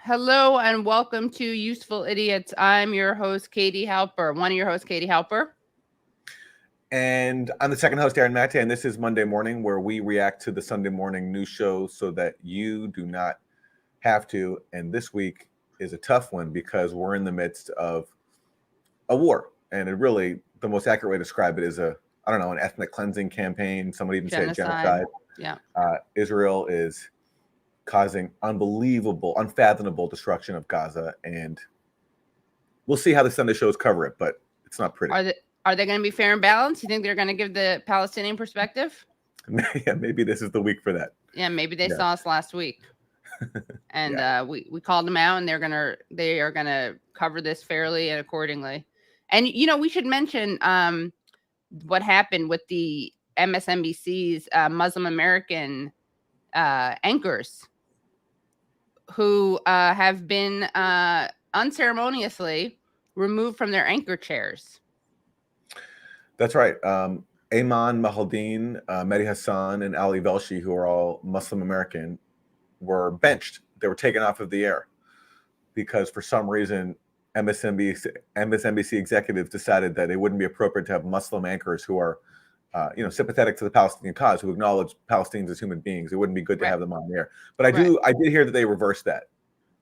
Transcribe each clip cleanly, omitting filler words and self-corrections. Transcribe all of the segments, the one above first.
Hello and welcome to Useful Idiots. I'm your host, Katie Halper. One of your hosts, Katie Halper. And I'm the second host, Aaron Maté, and this is Monday Morning, where we react to the Sunday morning news shows so that you do not have to. And this week is a tough one because we're in the midst of a war. And it really, the most accurate way to describe it is an ethnic cleansing campaign. Somebody even said genocide. Yeah. Israel is causing unbelievable, unfathomable destruction of Gaza. And we'll see how the Sunday shows cover it, but it's not pretty. Are they going to be fair and balanced? You think they're going to give the Palestinian perspective? Yeah, maybe this is the week for that. Yeah, maybe they saw us last week. And we called them out, and they are gonna cover this fairly and accordingly. And we should mention what happened with the MSNBC's Muslim American anchors who have been unceremoniously removed from their anchor chairs. That's right. Ayman Mahaldeen, Mehdi Hassan, and Ali Velshi, who are all Muslim American, were benched. They were taken off of the air because for some reason MSNBC executives decided that it wouldn't be appropriate to have Muslim anchors who are sympathetic to the Palestinian cause, who acknowledge Palestinians as human beings. It wouldn't be good to have them on the air. But I did hear that they reversed that.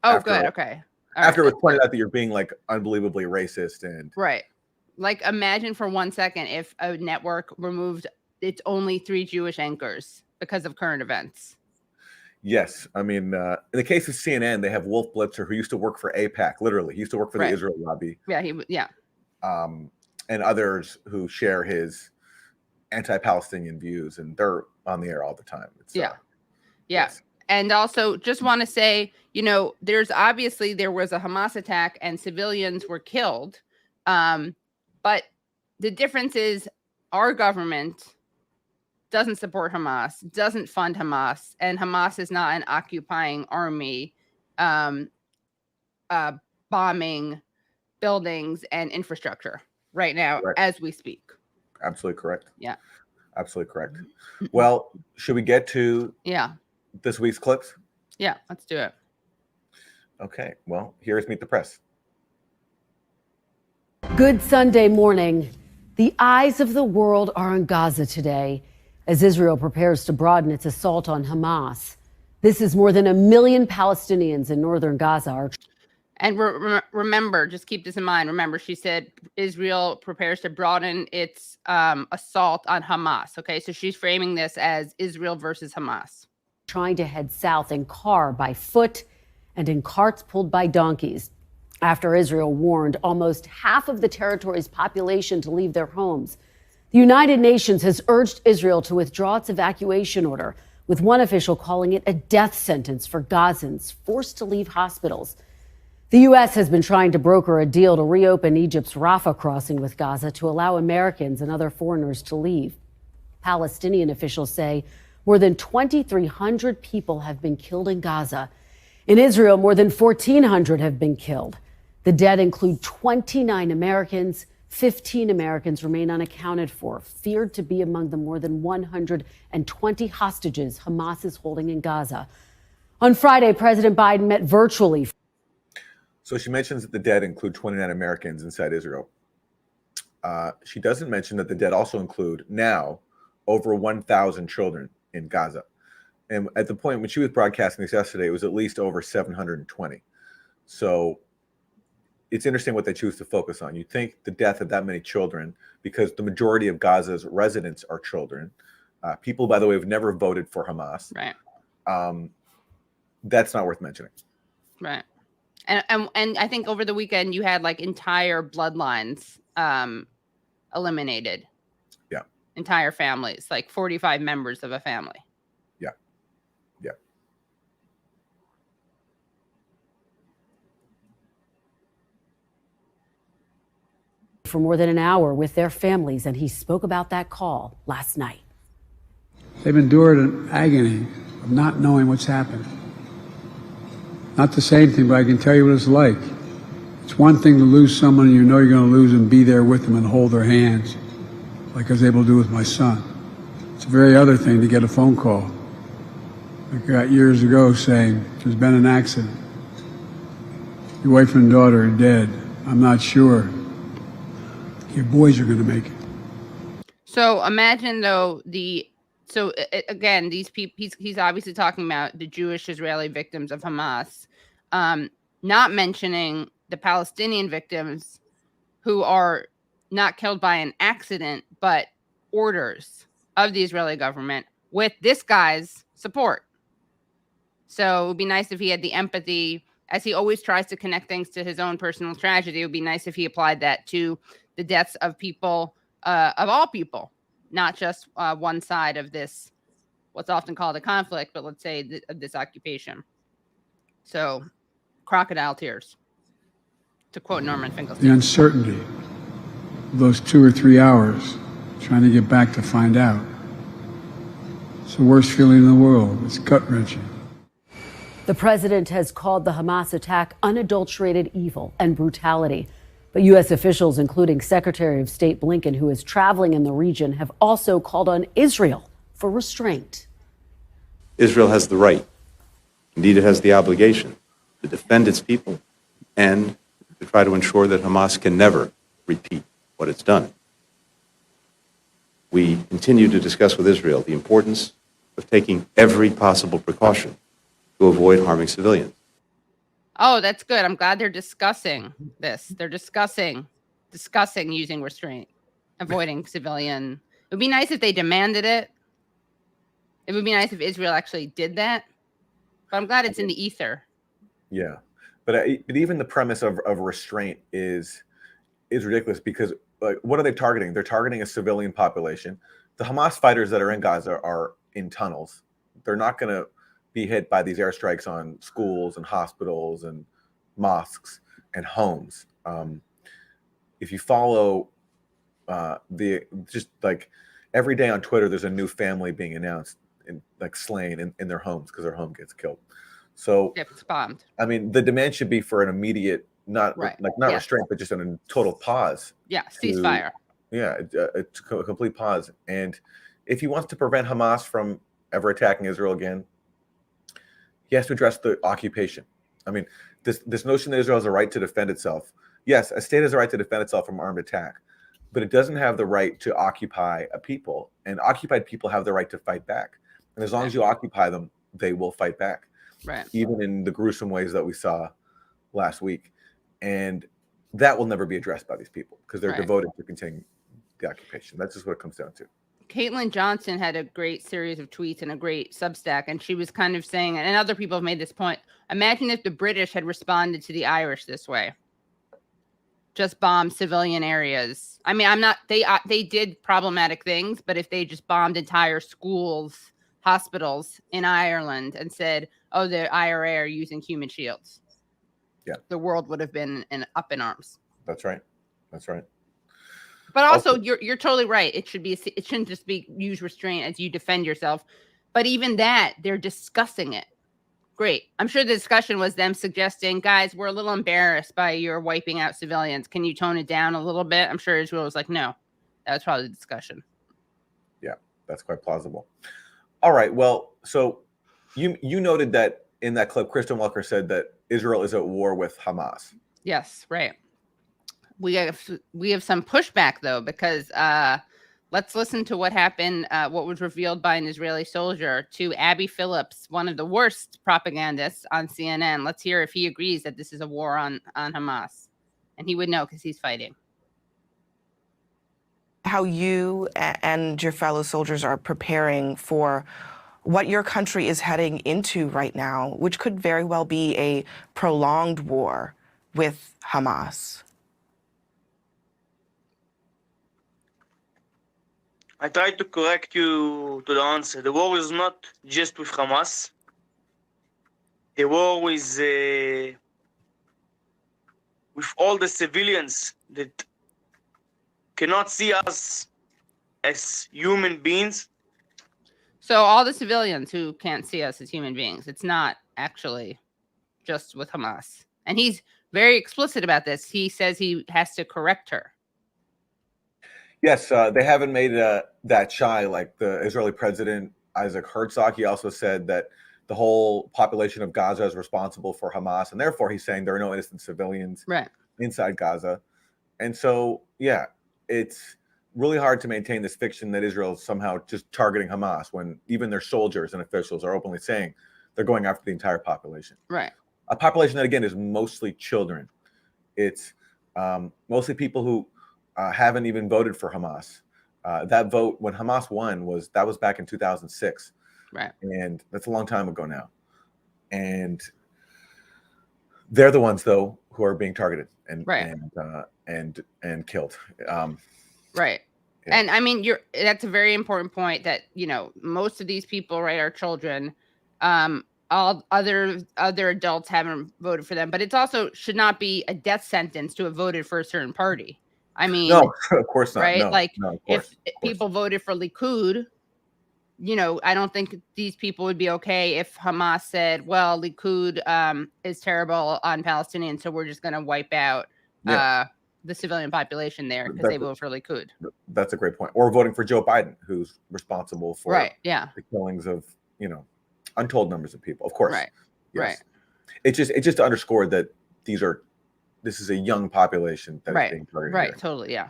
Oh, good. Okay. After it was pointed out that you're being like unbelievably racist and right. Like, imagine for 1 second if a network removed its only 3 Jewish anchors because of current events. Yes. I mean, in the case of CNN, they have Wolf Blitzer, who used to work for AIPAC, literally. He used to work for the Israel lobby. Yeah, and others who share his anti-Palestinian views, and they're on the air all the time. Yes. And also, just want to say, there was a Hamas attack and civilians were killed. But the difference is our government doesn't support Hamas, doesn't fund Hamas, and Hamas is not an occupying army bombing buildings and infrastructure right now as we speak. Absolutely correct. Yeah. Absolutely correct. Well, should we get to this week's clips? Yeah, let's do it. Okay. Well, here's Meet the Press. Good Sunday morning. The eyes of the world are on Gaza today as Israel prepares to broaden its assault on Hamas. This is more than 1 million Palestinians in northern Gaza are. And remember, just keep this in mind. Remember, she said Israel prepares to broaden its assault on Hamas. Okay, so she's framing this as Israel versus Hamas. Trying to head south in car, by foot, and in carts pulled by donkeys, after Israel warned almost half of the territory's population to leave their homes. The United Nations has urged Israel to withdraw its evacuation order, with one official calling it a death sentence for Gazans forced to leave hospitals. The U.S. has been trying to broker a deal to reopen Egypt's Rafah crossing with Gaza to allow Americans and other foreigners to leave. Palestinian officials say more than 2,300 people have been killed in Gaza. In Israel, more than 1,400 have been killed. The dead include 29 Americans. 15 Americans remain unaccounted for, feared to be among the more than 120 hostages Hamas is holding in Gaza. On Friday, President Biden met virtually. So she mentions that the dead include 29 Americans inside Israel. She doesn't mention that the dead also include now over 1,000 children in Gaza. And at the point when she was broadcasting this yesterday, it was at least over 720. So it's interesting what they choose to focus on. You think the death of that many children, because the majority of Gaza's residents are children. People, by the way, have never voted for Hamas. Right. That's not worth mentioning. Right. And I think over the weekend you had like entire bloodlines eliminated. Yeah. Entire families, like 45 members of a family. Yeah. Yeah. For more than an hour with their families, and he spoke about that call last night. They've endured an agony of not knowing what's happened. Not the same thing, but I can tell you what it's like. It's one thing to lose someone you know you're going to lose and be there with them and hold their hands, like I was able to do with my son. It's a very other thing to get a phone call I got years ago saying there's been an accident. Your wife and daughter are dead. I'm not sure. Your boys are going to make it. So imagine though again, these people, he's obviously talking about the Jewish Israeli victims of Hamas, not mentioning the Palestinian victims who are not killed by an accident, but orders of the Israeli government with this guy's support. So it would be nice if he had the empathy, as he always tries to connect things to his own personal tragedy. It would be nice if he applied that to the deaths of people, of all people, not just one side of this, what's often called a conflict, but let's say this occupation. So, crocodile tears, to quote Norman Finkelstein. The uncertainty of those 2 or 3 hours trying to get back to find out. It's the worst feeling in the world. It's gut-wrenching. The president has called the Hamas attack unadulterated evil and brutality. But U.S. officials, including Secretary of State Blinken, who is traveling in the region, have also called on Israel for restraint. Israel has the right, indeed it has the obligation, to defend its people and to try to ensure that Hamas can never repeat what it's done. We continue to discuss with Israel the importance of taking every possible precaution to avoid harming civilians. Oh, that's good. I'm glad they're discussing this. They're discussing using restraint, avoiding civilian. It would be nice if they demanded it. It would be nice if Israel actually did that. But I'm glad it's in the ether. Yeah, but even the premise of restraint is ridiculous because like, what are they targeting? They're targeting a civilian population. The Hamas fighters that are in Gaza are in tunnels. They're not going to be hit by these airstrikes on schools and hospitals and mosques and homes. If you follow just like every day on Twitter, there's a new family being announced and like slain in their homes because their home gets killed. So If it's bombed. I mean, the demand should be for an immediate, not restraint, but just a total pause. Yeah, ceasefire. A complete pause. And if he wants to prevent Hamas from ever attacking Israel again, he has to address the occupation. I mean, this notion that Israel has a right to defend itself. Yes, a state has a right to defend itself from armed attack, but it doesn't have the right to occupy a people. And occupied people have the right to fight back. And as long as you occupy them, they will fight back. Right. Even in the gruesome ways that we saw last week. And that will never be addressed by these people because they're devoted to continuing the occupation. That's just what it comes down to. Caitlin Johnson had a great series of tweets and a great Substack, and she was kind of saying, and other people have made this point, imagine if the British had responded to the Irish this way. Just bomb civilian areas. I mean, they did problematic things, but if they just bombed entire schools, hospitals in Ireland and said, oh, the IRA are using human shields. Yeah. The world would have been up in arms. That's right. That's right. But also, you're totally right. It shouldn't just be use restraint as you defend yourself. But even that, they're discussing it. Great. I'm sure the discussion was them suggesting, guys, we're a little embarrassed by your wiping out civilians. Can you tone it down a little bit? I'm sure Israel was like, no. That was probably the discussion. Yeah, that's quite plausible. All right. Well, so you noted that in that clip, Kristen Welker said that Israel is at war with Hamas. Yes, right. We have some pushback though, because let's listen to what happened. What was revealed by an Israeli soldier to Abby Phillips, one of the worst propagandists on CNN. Let's hear if he agrees that this is a war on Hamas, and he would know because he's fighting. How you and your fellow soldiers are preparing for what your country is heading into right now, which could very well be a prolonged war with Hamas. I try to correct you to the answer. The war is not just with Hamas. The war is with all the civilians that cannot see us as human beings. So all the civilians who can't see us as human beings, it's not actually just with Hamas. And he's very explicit about this. He says he has to correct her. Yes, they haven't made that shy like the Israeli president, Isaac Herzog. He also said that the whole population of Gaza is responsible for Hamas, and therefore he's saying there are no innocent civilians inside Gaza. And so, yeah, it's really hard to maintain this fiction that Israel is somehow just targeting Hamas when even their soldiers and officials are openly saying they're going after the entire population. Right. A population that, again, is mostly children. It's mostly people who haven't even voted for Hamas. That vote, when Hamas won, was back in 2006. Right. And that's a long time ago now. And they're the ones, though, who are being targeted and killed. Right. Yeah. And I mean, that's a very important point that, most of these people, right, are children. All other adults haven't voted for them, but it's also should not be a death sentence to have voted for a certain party. I mean, no, of course not. Right? No, like no, if people voted for Likud, I don't think these people would be okay if Hamas said, well, Likud is terrible on Palestinians, so we're just going to wipe out the civilian population there because they vote for Likud. That's a great point. Or voting for Joe Biden, who's responsible for the killings of, untold numbers of people. Of course. Right. Yes. Right. It just underscored that this is a young population that is being targeted. Right. Here. Totally. Yeah.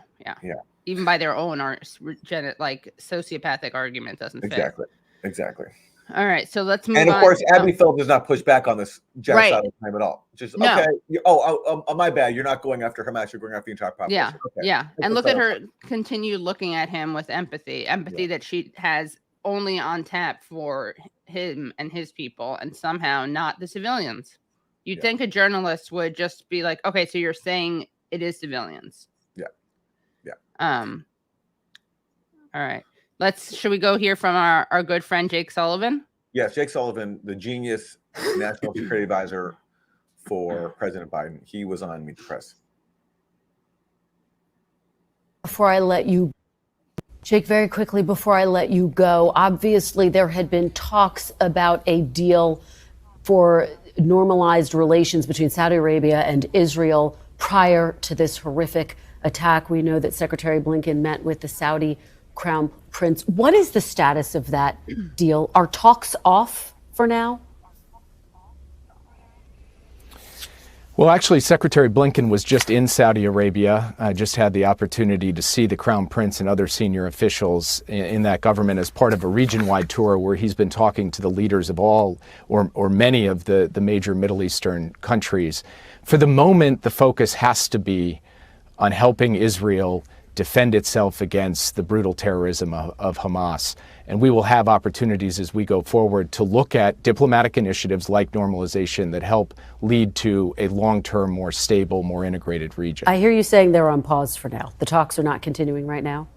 Even by their own sociopathic argument doesn't fit. Exactly. All right, so let's move on. And of course, Abby Phillip does not push back on this genocidal claim at all. Just okay. My bad. You're not going after Hamas. You're going after the entire population. Yeah. And look at her continue looking at him with empathy that she has only on tap for him and his people, and somehow not the civilians. You'd think a journalist would just be like, okay, so you're saying it is civilians. Yeah. All right. Should we go hear from our good friend Jake Sullivan? Yes, Jake Sullivan, the genius national security advisor for President Biden. He was on Meet the Press. Before I let you, Jake, very quickly, before I let you go, obviously there had been talks about a deal for normalized relations between Saudi Arabia and Israel prior to this horrific attack. We know that Secretary Blinken met with the Saudi Crown Prince. What is the status of that deal? Are talks off for now? Well, actually, Secretary Blinken was just in Saudi Arabia. I just had the opportunity to see the Crown Prince and other senior officials in that government as part of a region-wide tour where he's been talking to the leaders of all or many of the major Middle Eastern countries. For the moment, the focus has to be on helping Israel defend itself against the brutal terrorism of Hamas. And we will have opportunities as we go forward to look at diplomatic initiatives like normalization that help lead to a long-term, more stable, more integrated region. I hear you saying they're on pause for now. The talks are not continuing right now?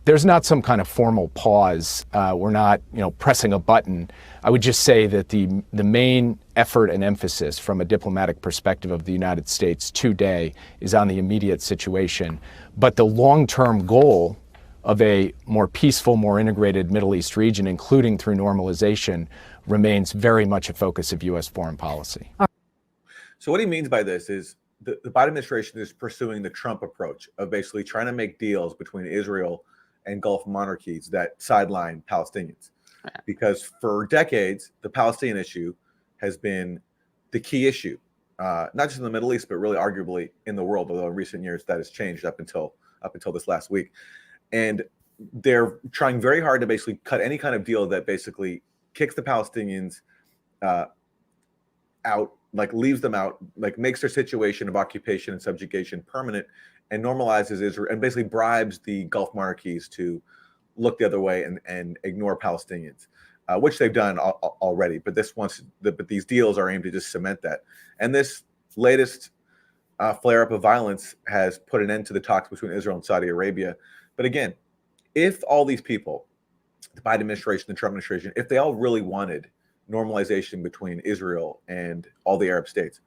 There's not some kind of formal pause. We're not, pressing a button. I would just say that the main effort and emphasis from a diplomatic perspective of the United States today is on the immediate situation. But the long-term goal of a more peaceful, more integrated Middle East region, including through normalization, remains very much a focus of U.S. foreign policy. So what he means by this is the Biden administration is pursuing the Trump approach of basically trying to make deals between Israel and Gulf monarchies that sideline Palestinians. Because for decades, the Palestinian issue has been the key issue, not just in the Middle East, but really arguably in the world, although in recent years that has changed up until this last week. And they're trying very hard to basically cut any kind of deal that basically kicks the Palestinians out, like leaves them out, like makes their situation of occupation and subjugation permanent and normalizes Israel and basically bribes the Gulf monarchies to look the other way and ignore Palestinians, which they've done already. But these deals are aimed to just cement that. And this latest flare-up of violence has put an end to the talks between Israel and Saudi Arabia. But again, if all these people, the Biden administration, the Trump administration, if they all really wanted normalization between Israel and all the Arab states,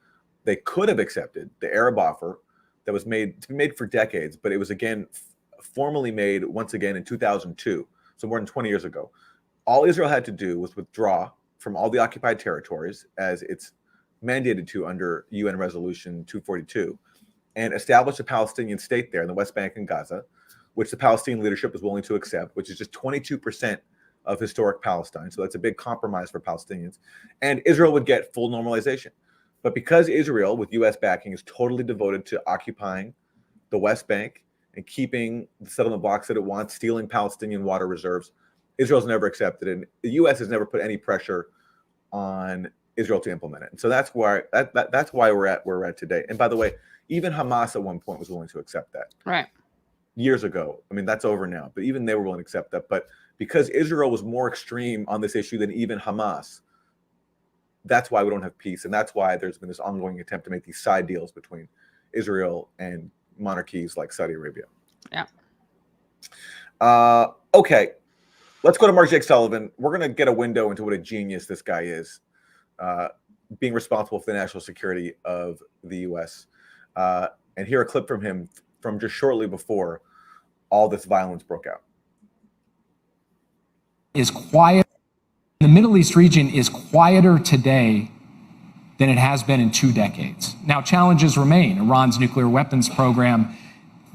they could have accepted the Arab offer that was made for decades, but it was again formally made once again in 2002, so more than 20 years ago. All Israel had to do was withdraw from all the occupied territories as it's mandated to under UN Resolution 242 and establish a Palestinian state there in the West Bank and Gaza, which the Palestinian leadership is willing to accept, which is just 22% of historic Palestine. So that's a big compromise for Palestinians. And Israel would get full normalization. But because Israel, with U.S. backing, is totally devoted to occupying the West Bank and keeping the settlement blocks that it wants, stealing Palestinian water reserves, Israel's never accepted it. And the U.S. has never put any pressure on Israel to implement it. And so that's why we're at where we're at today. And by the way, even Hamas at one point was willing to accept that. Right. Years ago. I mean, that's over now, but even they were willing to accept that. But because Israel was more extreme on this issue than even Hamas, that's why we don't have peace. And that's why there's been this ongoing attempt to make these side deals between Israel and monarchies like Saudi Arabia. Yeah. Okay. Let's go to Mark Jake Sullivan. We're going to get a window into what a genius this guy is, being responsible for the national security of the U.S. And hear a clip from him from just shortly before all this violence broke out. Is quiet. The Middle East region is quieter today than it has been in 2 decades. Now, challenges remain. Iran's nuclear weapons program,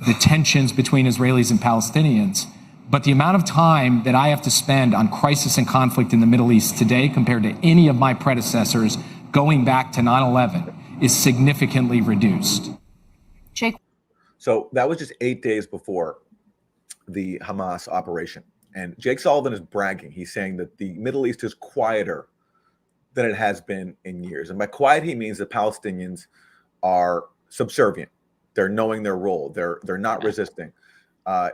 the tensions between Israelis and Palestinians. But the amount of time that I have to spend on crisis and conflict in the Middle East today compared to any of my predecessors going back to 9/11 is significantly reduced. Jake. So that was just 8 days before the Hamas operation. And Jake Sullivan is bragging. He's saying that the Middle East is quieter than it has been in years. And by quiet, he means that Palestinians are subservient. They're knowing their role. They're not resisting.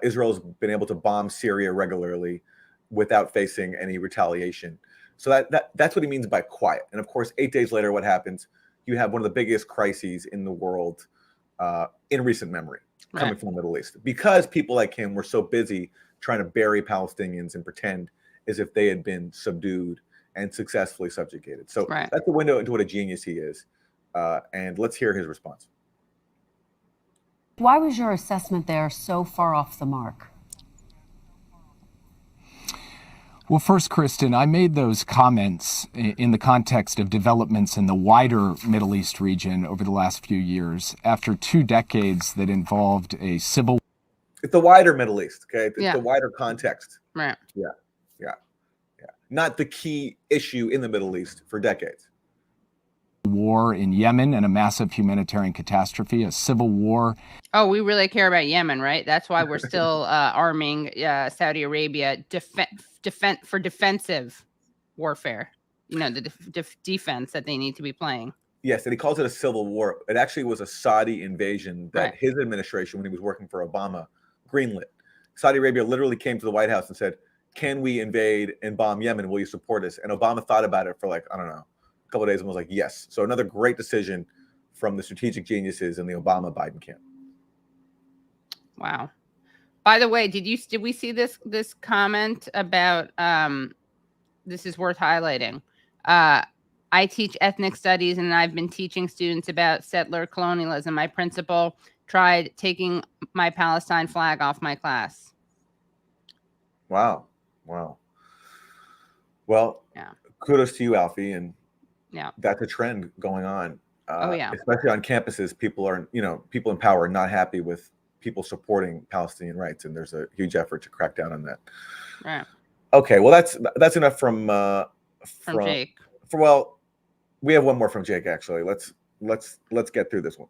Israel's been able to bomb Syria regularly without facing any retaliation. So that's what he means by quiet. And of course, 8 days later, what happens? You have one of the biggest crises in the world in recent memory coming from the Middle East, because people like him were so busy trying to bury Palestinians and pretend as if they had been subdued and successfully subjugated. So that's the window into what a genius he is. And let's hear his response. Why was your assessment there so far off the mark? Well, first, Kristen, I made those comments in the context of developments in the wider Middle East region over the last few years, after 2 decades that involved a civil. It's the wider Middle East, okay? It's the wider context. Right. Yeah. Not the key issue in the Middle East for decades. War in Yemen and a massive humanitarian catastrophe, a civil war. Oh, we really care about Yemen, right? That's why we're still arming Saudi Arabia for defensive warfare. You know, the defense that they need to be playing. Yes, and he calls it a civil war. It actually was a Saudi invasion that his administration, when he was working for Obama, greenlit. Saudi Arabia literally came to the White House and said, "Can we invade and bomb Yemen? Will you support us?" And Obama thought about it for a couple of days and was like, yes. So another great decision from the strategic geniuses in the Obama-Biden camp. Wow. By the way, did we see this comment about this is worth highlighting. I teach ethnic studies and I've been teaching students about settler colonialism. My principal tried taking my Palestine flag off my class. Wow. Well, kudos to you, Alfie, and that's a trend going on. Especially on campuses, people in power are not happy with people supporting Palestinian rights, and there's a huge effort to crack down on that. Right. Okay, well that's enough from Jake. We have one more from Jake actually. Let's get through this one.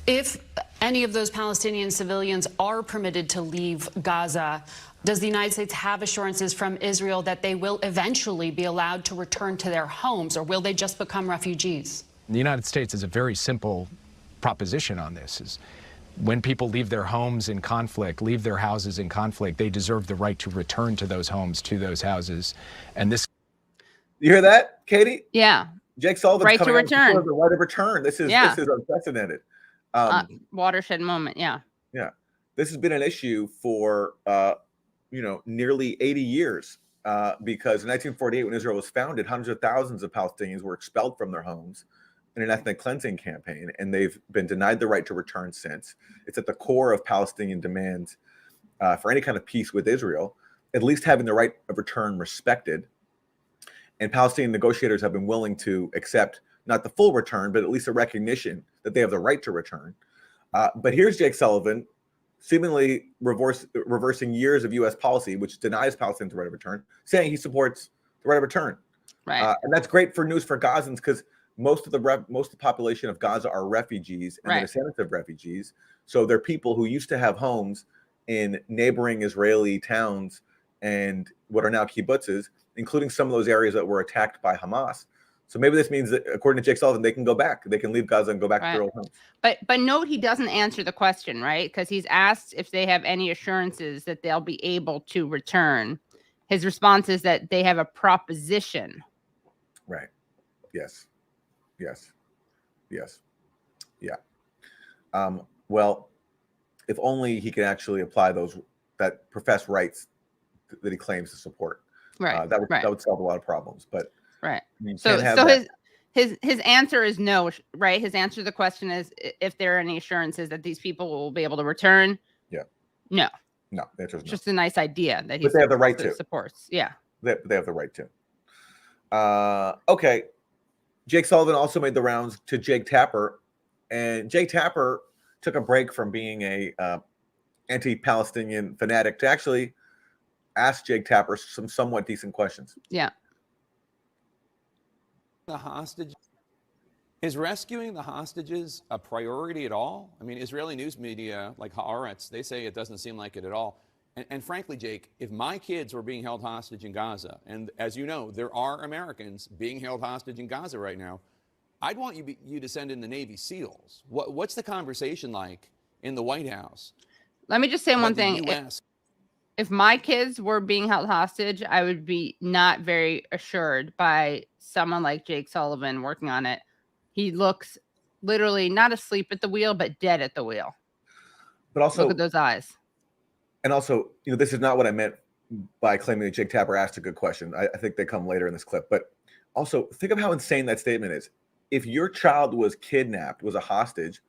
If any of those Palestinian civilians are permitted to leave Gaza, does the United States have assurances from Israel that they will eventually be allowed to return to their homes, or will they just become refugees? The United States has a very simple proposition on this: is when people leave their homes in conflict, leave their houses in conflict, they deserve the right to return to those homes, to those houses. And this. You hear that, Katie? Yeah. Jake Sullivan's right to coming return. The right of return. This is unprecedented. Watershed moment. Yeah. This has been an issue for nearly 80 years because in 1948, when Israel was founded, hundreds of thousands of Palestinians were expelled from their homes in an ethnic cleansing campaign, and they've been denied the right to return since. It's at the core of Palestinian demands for any kind of peace with Israel, at least having the right of return respected. And Palestinian negotiators have been willing to accept not the full return, but at least a recognition that they have the right to return. But here's Jake Sullivan seemingly reversing years of U.S. policy, which denies Palestinians the right of return, saying he supports the right of return. Right. And that's great for news for Gazans because most of the population of Gaza are refugees and the descendants of refugees. So they're people who used to have homes in neighboring Israeli towns and what are now kibbutzes, including some of those areas that were attacked by Hamas. So maybe this means that, according to Jake Sullivan, they can go back. They can leave Gaza and go back to their old homes. But note he doesn't answer the question, right? Because he's asked if they have any assurances that they'll be able to return. His response is that they have a proposition. Right. Yes. Yes. Yes. Yeah. Well, if only he could actually apply those that professed rights that he claims to support. Right. That would solve a lot of problems. But so his answer is no, right? His answer to the question is if there are any assurances that these people will be able to return. Yeah. No. No. The answer is no. Just a nice idea that he they have the right to supports. Yeah. They have the right to. Okay. Jake Sullivan also made the rounds to Jake Tapper, and Jake Tapper took a break from being a anti-Palestinian fanatic to actually ask Jake Tapper some somewhat decent questions. Yeah. The hostage is rescuing the hostages a priority at all? I mean, Israeli news media like Haaretz, they say it doesn't seem like it at all. And frankly, Jake, if my kids were being held hostage in Gaza, and as you know, there are Americans being held hostage in Gaza right now, I'd want you to send in the Navy SEALs. What's the conversation like in the White House? Let me just say one thing. If my kids were being held hostage, I would be not very assured by someone like Jake Sullivan working on it. He looks literally not asleep at the wheel, but dead at the wheel. But also, look at those eyes. And also, this is not what I meant by claiming that Jake Tapper asked a good question. I think they come later in this clip. But also, think of how insane that statement is. If your child was kidnapped, was a hostage,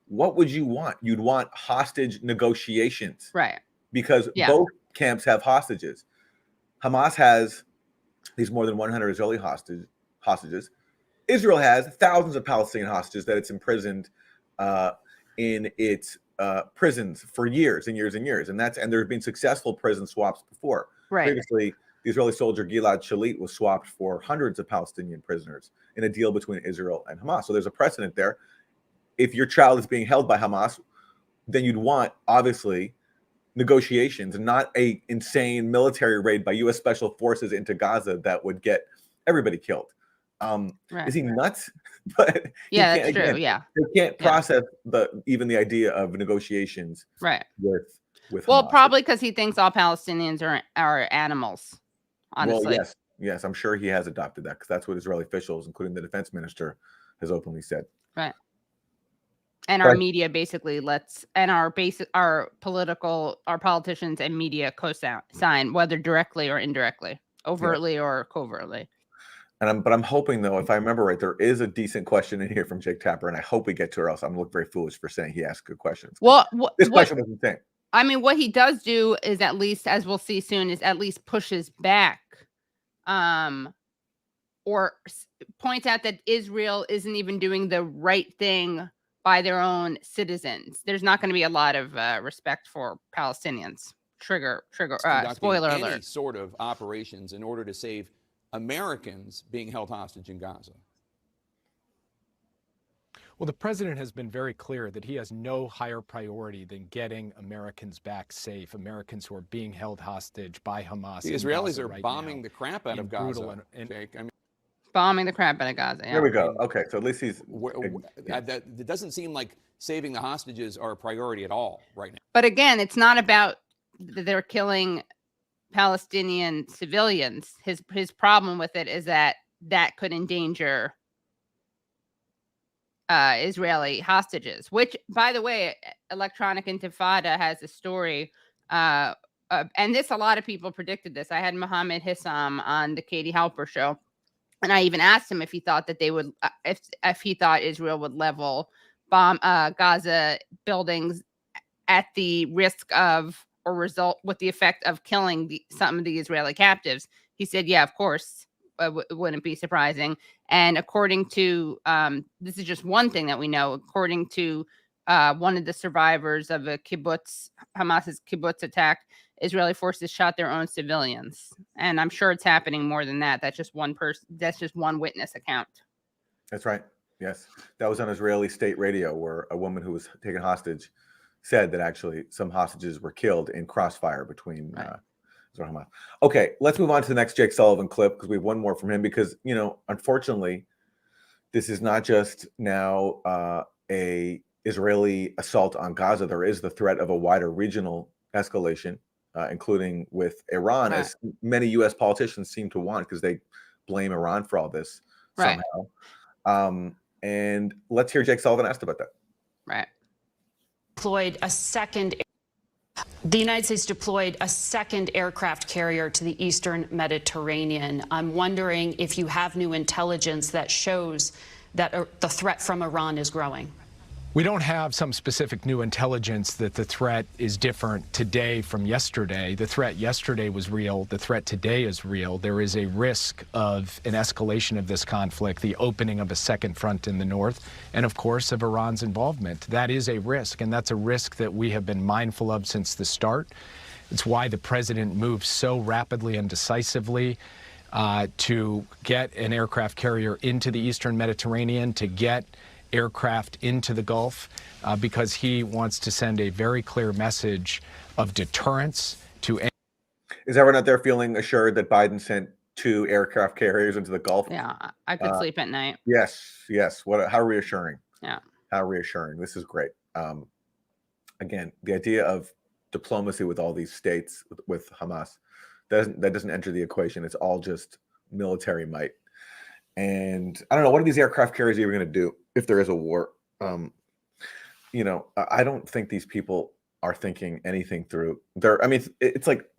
what would you want? You'd want hostage negotiations. Right. Because both camps have hostages. Hamas has these more than 100 Israeli hostages. Israel has thousands of Palestinian hostages that it's imprisoned in its prisons for years and years and years, and there have been successful prison swaps before. Right. Previously, the Israeli soldier Gilad Shalit was swapped for hundreds of Palestinian prisoners in a deal between Israel and Hamas. So there's a precedent there. If your child is being held by Hamas, then you'd want obviously negotiations, and not a insane military raid by U.S. Special Forces into Gaza that would get everybody killed. Is he nuts? But yeah, that's true. Yeah, they can't process even the idea of negotiations. Right. With well, Hamas. Probably because he thinks all Palestinians are animals. Honestly. Well, yes, I'm sure he has adopted that because that's what Israeli officials, including the defense minister, has openly said. Right. And our media basically our politicians and media co-sign, whether directly or indirectly, overtly or covertly. But I'm hoping, though, if I remember right, there is a decent question in here from Jake Tapper, and I hope we get to it, or else I'm going to look very foolish for saying he asked good questions. Well, this question was insane. I mean, what he does do is, at least, as we'll see soon, is at least pushes back, or points out that Israel isn't even doing the right thing by their own citizens. There's not going to be a lot of respect for Palestinians. Spoiler alert. Any sort of operations in order to save Americans being held hostage in Gaza. Well, the president has been very clear that he has no higher priority than getting Americans back safe, Americans who are being held hostage by Hamas. The Israelis are bombing the crap out of Gaza. Bombing the crap out of Gaza. Yeah. There we go. Okay, so at least he's... It doesn't seem like saving the hostages are a priority at all right now. But again, it's not about they're killing Palestinian civilians. His problem with it is that could endanger Israeli hostages, which, by the way, Electronic Intifada has a story, and a lot of people predicted this. I had Mohammed Hissam on the Katie Halper show, and I even asked him if he thought that they would, if he thought Israel would bomb Gaza buildings at the risk of, or result with the effect of killing some of the Israeli captives. He said, yeah, of course, it wouldn't be surprising. And according to, this is just one thing that we know, according to one of the survivors of a Hamas's kibbutz attack, Israeli forces shot their own civilians. And I'm sure it's happening more than that. That's just one person. That's just one witness account. That's right. Yes. That was on Israeli state radio, where a woman who was taken hostage said that actually some hostages were killed in crossfire between Israel and Hamas. Okay, let's move on to the next Jake Sullivan clip, because we have one more from him, because, you know, unfortunately, this is not just now a Israeli assault on Gaza. There is the threat of a wider regional escalation, including with Iran, as many U.S. politicians seem to want, because they blame Iran for all this somehow. And let's hear Jake Sullivan asked about that. Right. The United States deployed a second aircraft carrier to the eastern Mediterranean. I'm wondering if you have new intelligence that shows that the threat from Iran is growing. We don't have some specific new intelligence that the threat is different today from yesterday. The threat yesterday was real. The threat today is real. There is a risk of an escalation of this conflict, the opening of a second front in the north, and of course of Iran's involvement. That is a risk, and that's a risk that we have been mindful of since the start. It's why the president moved so rapidly and decisively to get an aircraft carrier into the eastern Mediterranean, to get aircraft into the Gulf, because he wants to send a very clear message of deterrence to. Is everyone out there feeling assured that Biden sent 2 aircraft carriers into the Gulf? Yeah, I could sleep at night. Yes. How reassuring. Yeah. How reassuring. This is great. Again, the idea of diplomacy with all these states, with Hamas, that doesn't enter the equation. It's all just military might. And I don't know, what are these aircraft carriers even going to do if there is a war? You know, I don't think these people are thinking anything through. It's like,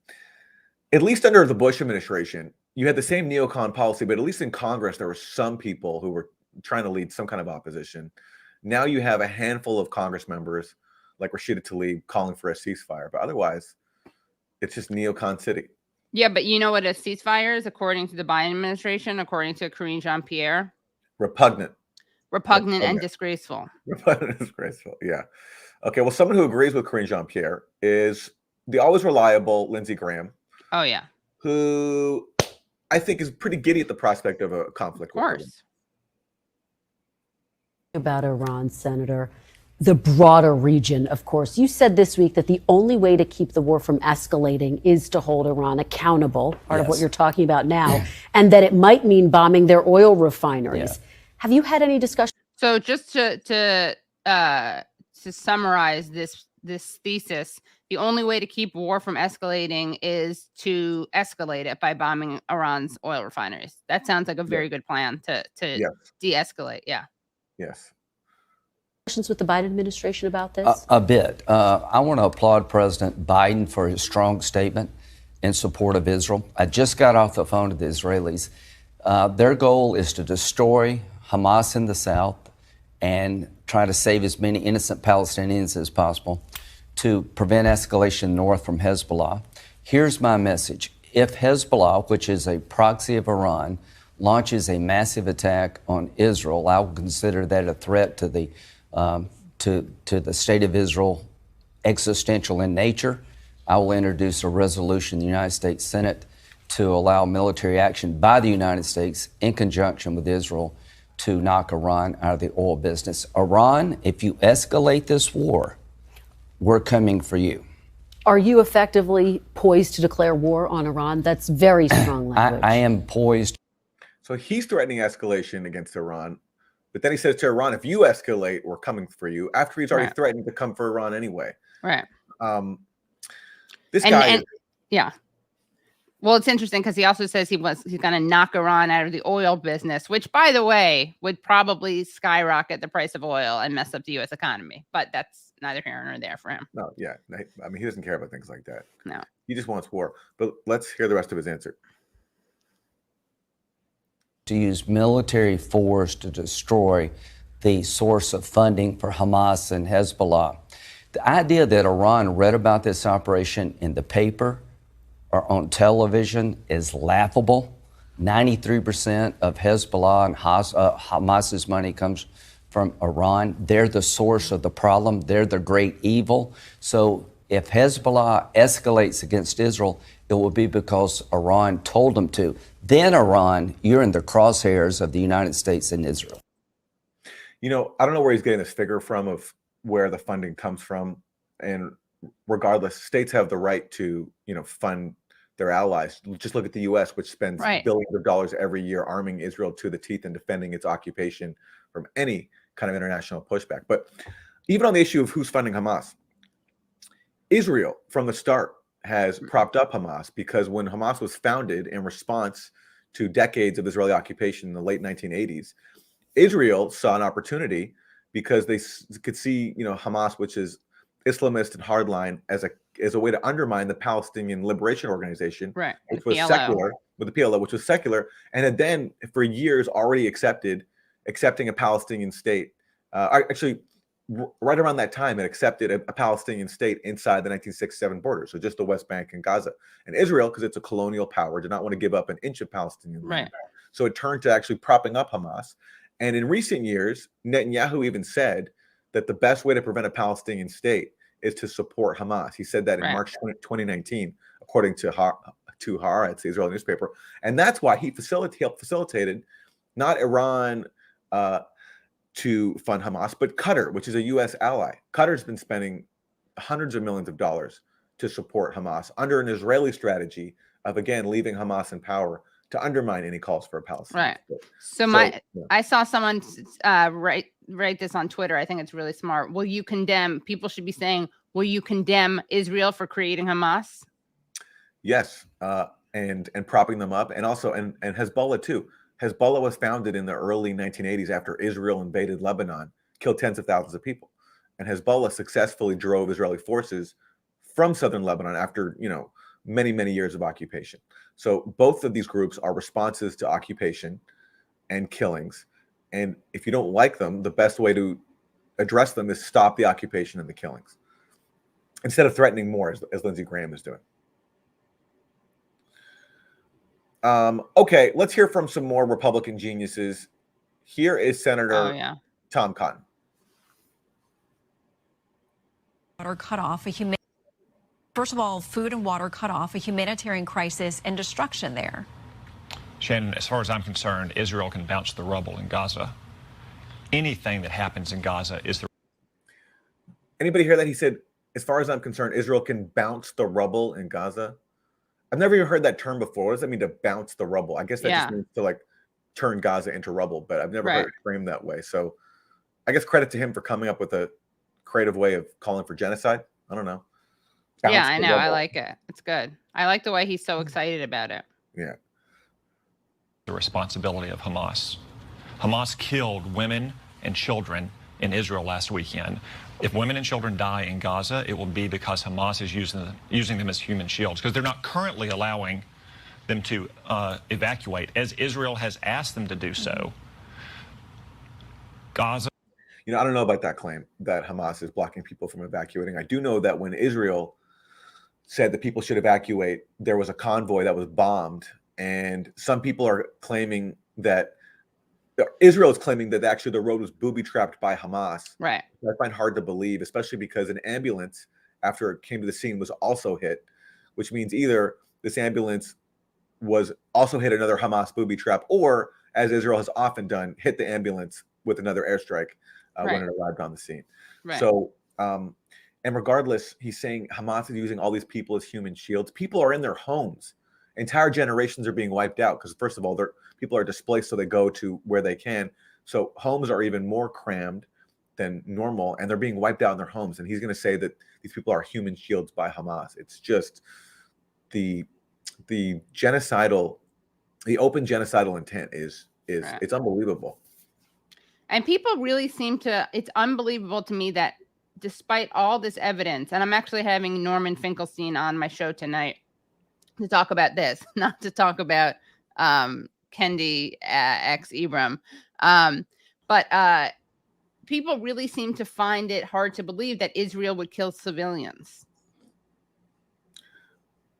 at least under the Bush administration, you had the same neocon policy, but at least in Congress, there were some people who were trying to lead some kind of opposition. Now you have a handful of Congress members like Rashid Khalidi calling for a ceasefire, but otherwise, it's just neocon city. Yeah, but you know what a ceasefire is, according to the Biden administration, according to Karine Jean-Pierre? Repugnant and disgraceful. Repugnant and disgraceful, yeah. Okay, well, someone who agrees with Karine Jean-Pierre is the always reliable Lindsey Graham. Oh, yeah. Who I think is pretty giddy at the prospect of a conflict. Of course. About Iran, Senator. The broader region, of course. You said this week that the only way to keep the war from escalating is to hold Iran accountable, part of what you're talking about now, and that it might mean bombing their oil refineries. Yeah. Have you had any discussion? So just to summarize this thesis, the only way to keep war from escalating is to escalate it by bombing Iran's oil refineries. That sounds like a very good plan to de-escalate. Yeah. Yes. Questions with the Biden administration about this? A bit. I want to applaud President Biden for his strong statement in support of Israel. I just got off the phone to the Israelis. Their goal is to destroy Hamas in the south and try to save as many innocent Palestinians as possible, to prevent escalation north from Hezbollah. Here's my message. If Hezbollah, which is a proxy of Iran, launches a massive attack on Israel, I will consider that a threat to the state of Israel, existential in nature. I will introduce a resolution in the United States Senate to allow military action by the United States in conjunction with Israel to knock Iran out of the oil business. Iran, if you escalate this war, we're coming for you. Are you effectively poised to declare war on Iran? That's very strong language. I am poised. So he's threatening escalation against Iran. But then he says to Iran, if you escalate, we're coming for you, after he's already threatened to come for Iran anyway. Right. This guy. Yeah. Well, it's interesting because he also says he's going to knock Iran out of the oil business, which, by the way, would probably skyrocket the price of oil and mess up the U.S. economy. But that's neither here nor there for him. No, yeah. I mean, he doesn't care about things like that. No. He just wants war. But let's hear the rest of his answer. To use military force to destroy the source of funding for Hamas and Hezbollah. The idea that Iran read about this operation in the paper or on television is laughable. 93% of Hezbollah and Hamas's money comes from Iran. They're the source of the problem. They're the great evil. So if Hezbollah escalates against Israel, it will be because Iran told them to. Then Iran, you're in the crosshairs of the United States and Israel. You know, I don't know where he's getting this figure from of where the funding comes from. And regardless, states have the right to, you know, fund their allies. Just look at the U.S., which spends billions of dollars every year arming Israel to the teeth and defending its occupation from any kind of international pushback. But even on the issue of who's funding Hamas, Israel from the start has propped up Hamas, because when Hamas was founded in response to decades of Israeli occupation in the late 1980s, Israel saw an opportunity because they could see, you know, Hamas, which is Islamist and hardline, as a way to undermine the Palestinian Liberation Organization, which was secular, with the PLO, which was secular, and had then for years already accepting a Palestinian state. Actually, right around that time, it accepted a Palestinian state inside the 1967 border, so just the West Bank and Gaza. And Israel, because it's a colonial power, did not want to give up an inch of Palestinian land. So it turned to actually propping up Hamas. And in recent years, Netanyahu even said that the best way to prevent a Palestinian state is to support Hamas. He said that in March 2019, according to Haaretz, the Israeli newspaper. And that's why he helped facilitated not Iran to fund Hamas, but Qatar, which is a U.S. ally. Qatar's been spending hundreds of millions of dollars to support Hamas under an Israeli strategy of, again, leaving Hamas in power to undermine any calls for a Palestinian state. So I saw someone write this on Twitter. I think it's really smart. Will you condemn? People should be saying, will you condemn Israel for creating Hamas? Yes, and propping them up, and also and Hezbollah too. Hezbollah was founded in the early 1980s after Israel invaded Lebanon, killed tens of thousands of people, and Hezbollah successfully drove Israeli forces from southern Lebanon after, you know, many years of occupation. So both of these groups are responses to occupation and killings. And if you don't like them, the best way to address them is stop the occupation and the killings, instead of threatening more, as Lindsey Graham is doing. Okay, let's hear from some more Republican geniuses. Here is Senator Tom Cotton. Water cut off first of all, food and water cut off, a humanitarian crisis and destruction there. Shannon, as far as I'm concerned, Israel can bounce the rubble in Gaza. Anything that happens in Gaza is the... Anybody hear that? He said, as far as I'm concerned, Israel can bounce the rubble in Gaza. I've never even heard that term before. What does that mean, to bounce the rubble? I guess that just means to like turn Gaza into rubble, but I've never heard it framed that way. So I guess credit to him for coming up with a creative way of calling for genocide. I don't know. Yeah, I know. Rubble. I like it. It's good. I like the way he's so excited about it. Yeah. The responsibility of Hamas. Hamas killed women and children in Israel last weekend. If women and children die in Gaza, it will be because Hamas is using them as human shields, because they're not currently allowing them to evacuate, as Israel has asked them to do so. Gaza. You know, I don't know about that claim that Hamas is blocking people from evacuating. I do know that when Israel said that people should evacuate, there was a convoy that was bombed, and some people are claiming that Israel is claiming that actually the road was booby-trapped by Hamas. Right. I find hard to believe, especially because an ambulance, after it came to the scene, was also hit, which means either this ambulance was also hit another Hamas booby trap, or, as Israel has often done, hit the ambulance with another airstrike when it arrived on the scene. Right. So, and regardless, he's saying Hamas is using all these people as human shields. People are in their homes. Entire generations are being wiped out because, first of all, people are displaced, so they go to where they can. So homes are even more crammed than normal, and they're being wiped out in their homes. And he's going to say that these people are human shields by Hamas. It's just the genocidal, the open genocidal intent is it's unbelievable. And people really seem to, it's unbelievable to me that despite all this evidence, and I'm actually having Norman Finkelstein on my show tonight to talk about this, not to talk about Kendi ex Ibram. But people really seem to find it hard to believe that Israel would kill civilians.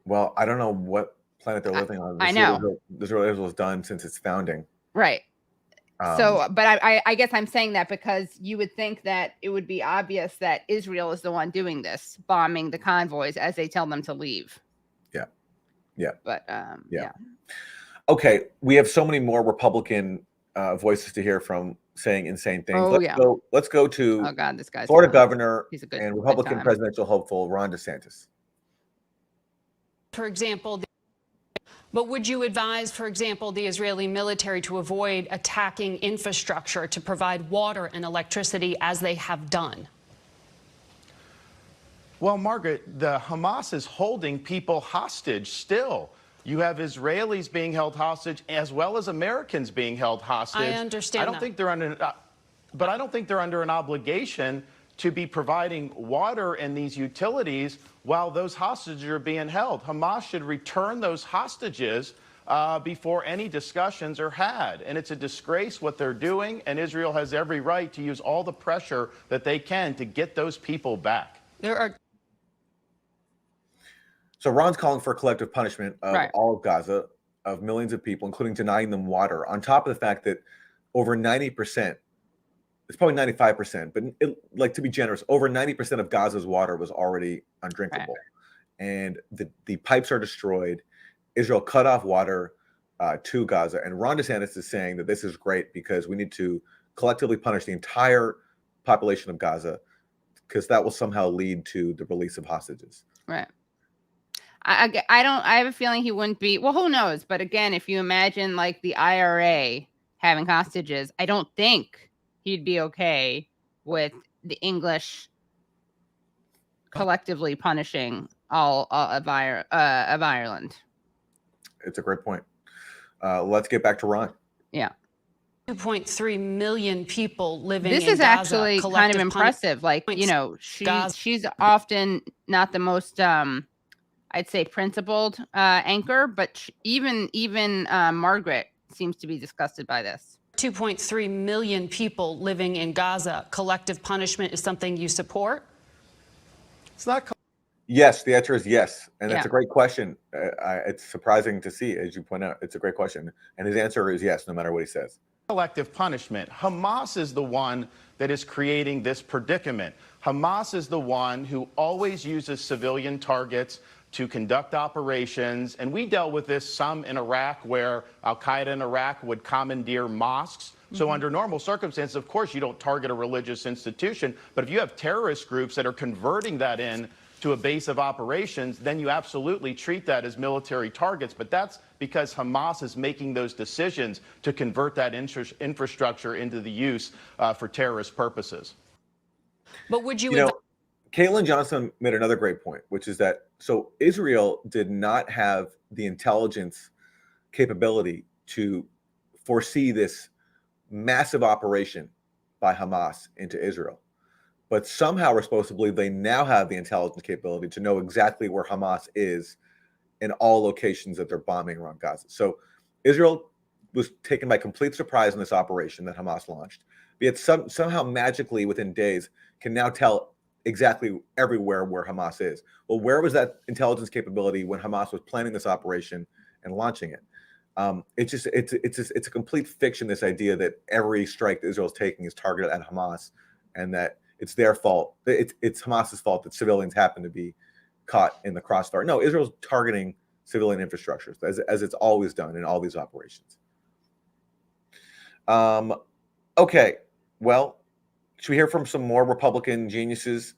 Well, I don't know what planet they're living on. I know. Israel has done since its founding. Right. But I guess I'm saying that because you would think that it would be obvious that Israel is the one doing this, bombing the convoys as they tell them to leave. Yeah. Yeah. But yeah. Okay. We have so many more Republican voices to hear from saying insane things. Let's go to oh God, this guy's Florida governor good, and Republican presidential hopeful Ron DeSantis. For example, but would you advise, for example, the Israeli military to avoid attacking infrastructure to provide water and electricity as they have done? Well, Margaret, the Hamas is holding people hostage still. You have Israelis being held hostage as well as Americans being held hostage. I understand I don't think they're under, but I don't think they're under an obligation to be providing water and these utilities while those hostages are being held. Hamas should return those hostages before any discussions are had. And it's a disgrace what they're doing, and Israel has every right to use all the pressure that they can to get those people back. So Ron's calling for collective punishment of all of Gaza, of millions of people, including denying them water, on top of the fact that over 90%, it's probably 95%, but to be generous, over 90% of Gaza's water was already undrinkable. And the pipes are destroyed. Israel cut off water to Gaza. And Ron DeSantis is saying that this is great because we need to collectively punish the entire population of Gaza because that will somehow lead to the release of hostages. Right. I have a feeling he wouldn't be, well, who knows? But again, if you imagine like the IRA having hostages, I don't think he'd be okay with the English collectively punishing all of Ireland. It's a great point. Let's get back to Ron. Yeah. 2.3 million people living this in is Gaza. Actually kind of impressive. Like, you know, she's often not the most, I'd say, principled anchor, but even Margaret seems to be disgusted by this. 2.3 million people living in Gaza. Collective punishment is something you support? It's not. Yes, the answer is yes. And that's a great question. It's surprising to see, as you point out. It's a great question. And his answer is yes, no matter what he says. Collective punishment. Hamas is the one that is creating this predicament. Hamas is the one who always uses civilian targets to conduct operations. And we dealt with this some in Iraq, where al-Qaeda in Iraq would commandeer mosques. So under normal circumstances, of course, you don't target a religious institution. But if you have terrorist groups that are converting that in to a base of operations, then you absolutely treat that as military targets. But that's because Hamas is making those decisions to convert that infrastructure into the use for terrorist purposes. But would you know, Caitlin Johnson made another great point, which is that so Israel did not have the intelligence capability to foresee this massive operation by Hamas into Israel. But somehow, we're supposed to believe they now have the intelligence capability to know exactly where Hamas is in all locations that they're bombing around Gaza. So Israel was taken by complete surprise in this operation that Hamas launched. Yet somehow magically within days can now tell exactly everywhere where Hamas is. Well, where was that intelligence capability when Hamas was planning this operation and launching it? It's a complete fiction, this idea that every strike that Israel's taking is targeted at Hamas and that it's their fault. It's Hamas's fault that civilians happen to be caught in the crossfire. No, Israel's targeting civilian infrastructures as it's always done in all these operations. Okay, well, should we hear from some more Republican geniuses,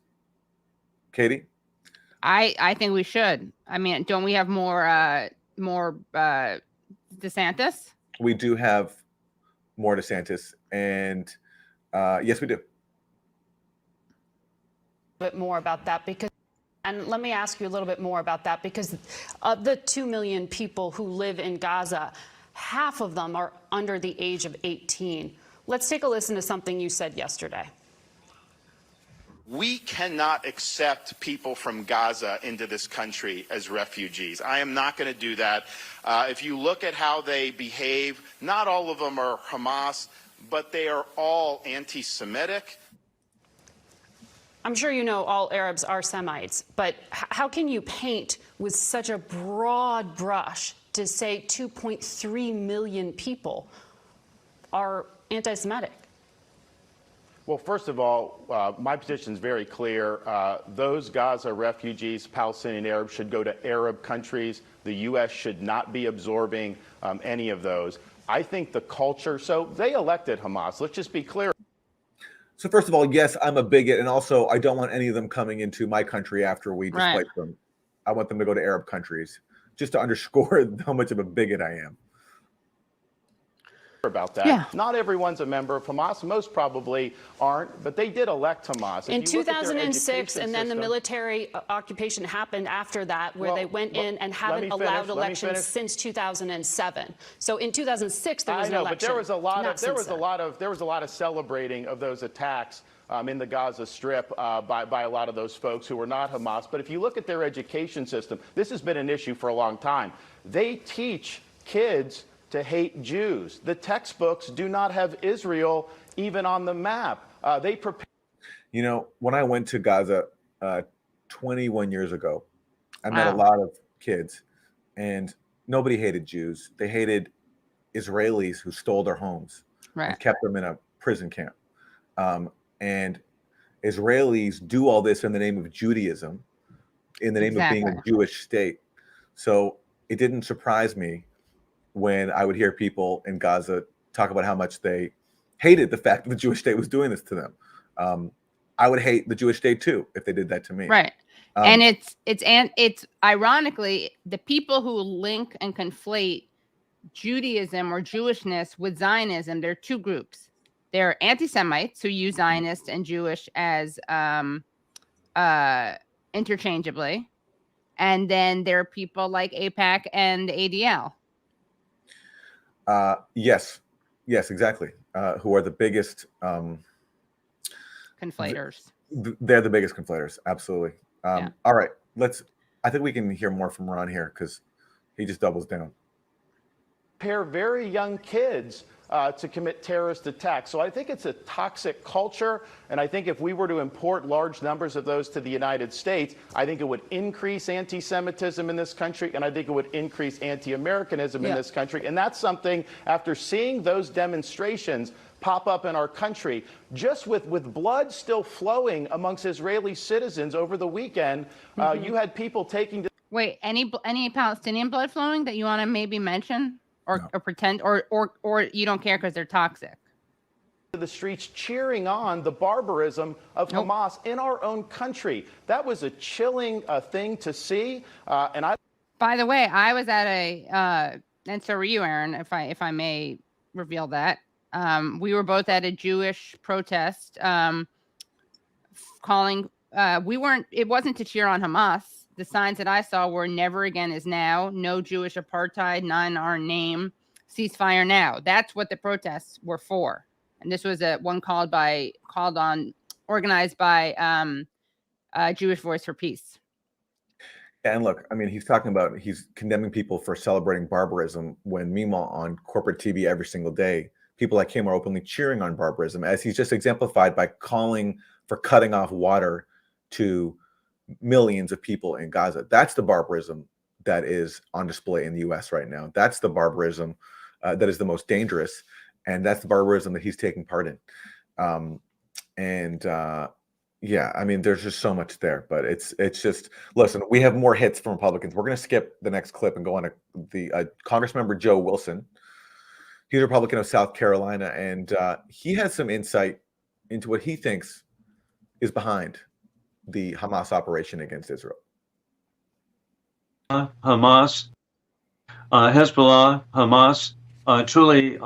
Katie? I think we should. I mean, don't we have more DeSantis? We do have more DeSantis, and yes, we do. Bit more about that because, and let me ask you a little bit more about that because of the 2 million people who live in Gaza, half of them are under the age of 18. Let's take a listen to something you said yesterday. We cannot accept people from Gaza into this country as refugees. I am not going to do that. If you look at how they behave, not all of them are Hamas, but they are all anti-Semitic. I'm sure you know all Arabs are Semites, but how can you paint with such a broad brush to say 2.3 million people are anti-Semitic? Well, first of all, my position is very clear. Those Gaza refugees, Palestinian Arabs, should go to Arab countries. The U.S. should not be absorbing any of those. I think the culture, so they elected Hamas. Let's just be clear. So first of all, yes, I'm a bigot, and also I don't want any of them coming into my country after we displace them. I want them to go to Arab countries, just to underscore how much of a bigot I am. About that. Yeah. Not everyone's a member of Hamas. Most probably aren't, but they did elect Hamas. In 2006, and then the military occupation happened after that, where they went in and haven't allowed elections since 2007. So in 2006, there was an election. But there was a lot of celebrating of those attacks in the Gaza Strip by a lot of those folks who were not Hamas. But if you look at their education system, this has been an issue for a long time. They teach kids to hate Jews. The textbooks do not have Israel even on the map. They prepare. You know, when I went to Gaza 21 years ago, I met a lot of kids, and nobody hated Jews. They hated Israelis who stole their homes and kept them in a prison camp. And Israelis do all this in the name of Judaism, in the name of being a Jewish state. So it didn't surprise me when I would hear people in Gaza talk about how much they hated the fact that the Jewish state was doing this to them. I would hate the Jewish state too if they did that to me. Right. And it's ironically the people who link and conflate Judaism or Jewishness with Zionism. There are two groups. There are anti-Semites who use Zionist and Jewish as interchangeably, and then there are people like AIPAC and ADL. Yes, exactly. Who are the biggest conflators? They're the biggest conflators. Absolutely. All right, I think we can hear more from Ron here because he just doubles down. Prepare very young kids to commit terrorist attacks. So I think it's a toxic culture. And I think if we were to import large numbers of those to the United States, I think it would increase anti-Semitism in this country. And I think it would increase anti-Americanism in this country. And that's something, after seeing those demonstrations pop up in our country, just with blood still flowing amongst Israeli citizens over the weekend, you had people taking... Wait, any Palestinian blood flowing that you want to maybe mention? Or pretend, or you don't care because they're toxic. The streets cheering on the barbarism of Hamas in our own country. That was a chilling thing to see. By the way, I was at and so were you, Aaron, if I may reveal that. We were both at a Jewish protest calling. It wasn't to cheer on Hamas. The signs that I saw were "Never again is now," "No Jewish apartheid," "Not in our name," "Ceasefire now." That's what the protests were for. And this was one organized by Jewish Voice for Peace. And look, I mean, he's condemning people for celebrating barbarism when meanwhile on corporate TV every single day, people like him are openly cheering on barbarism, as he's just exemplified by calling for cutting off water to millions of people in Gaza. That's the barbarism that is on display in the U.S. right now. That's the barbarism that is the most dangerous, and that's the barbarism that he's taking part in. Yeah, I mean, there's just so much there, but it's just, listen, we have more hits from Republicans. We're going to skip the next clip and go on to the Congressmember Joe Wilson. He's a Republican of South Carolina, and he has some insight into what he thinks is behind the Hamas operation against Israel. Hamas, Hezbollah, Hamas truly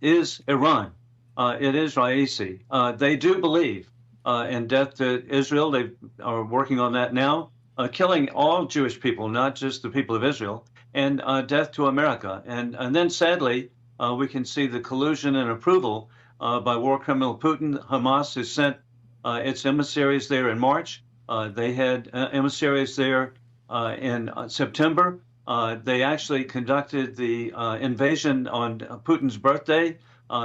is Iran. It is Raisi. They do believe in death to Israel. They are working on that now, killing all Jewish people, not just the people of Israel, and death to America. And then sadly, we can see the collusion and approval by war criminal Putin. Hamas has sent its emissaries there in March. They had emissaries there in September. They actually conducted the invasion on Putin's birthday.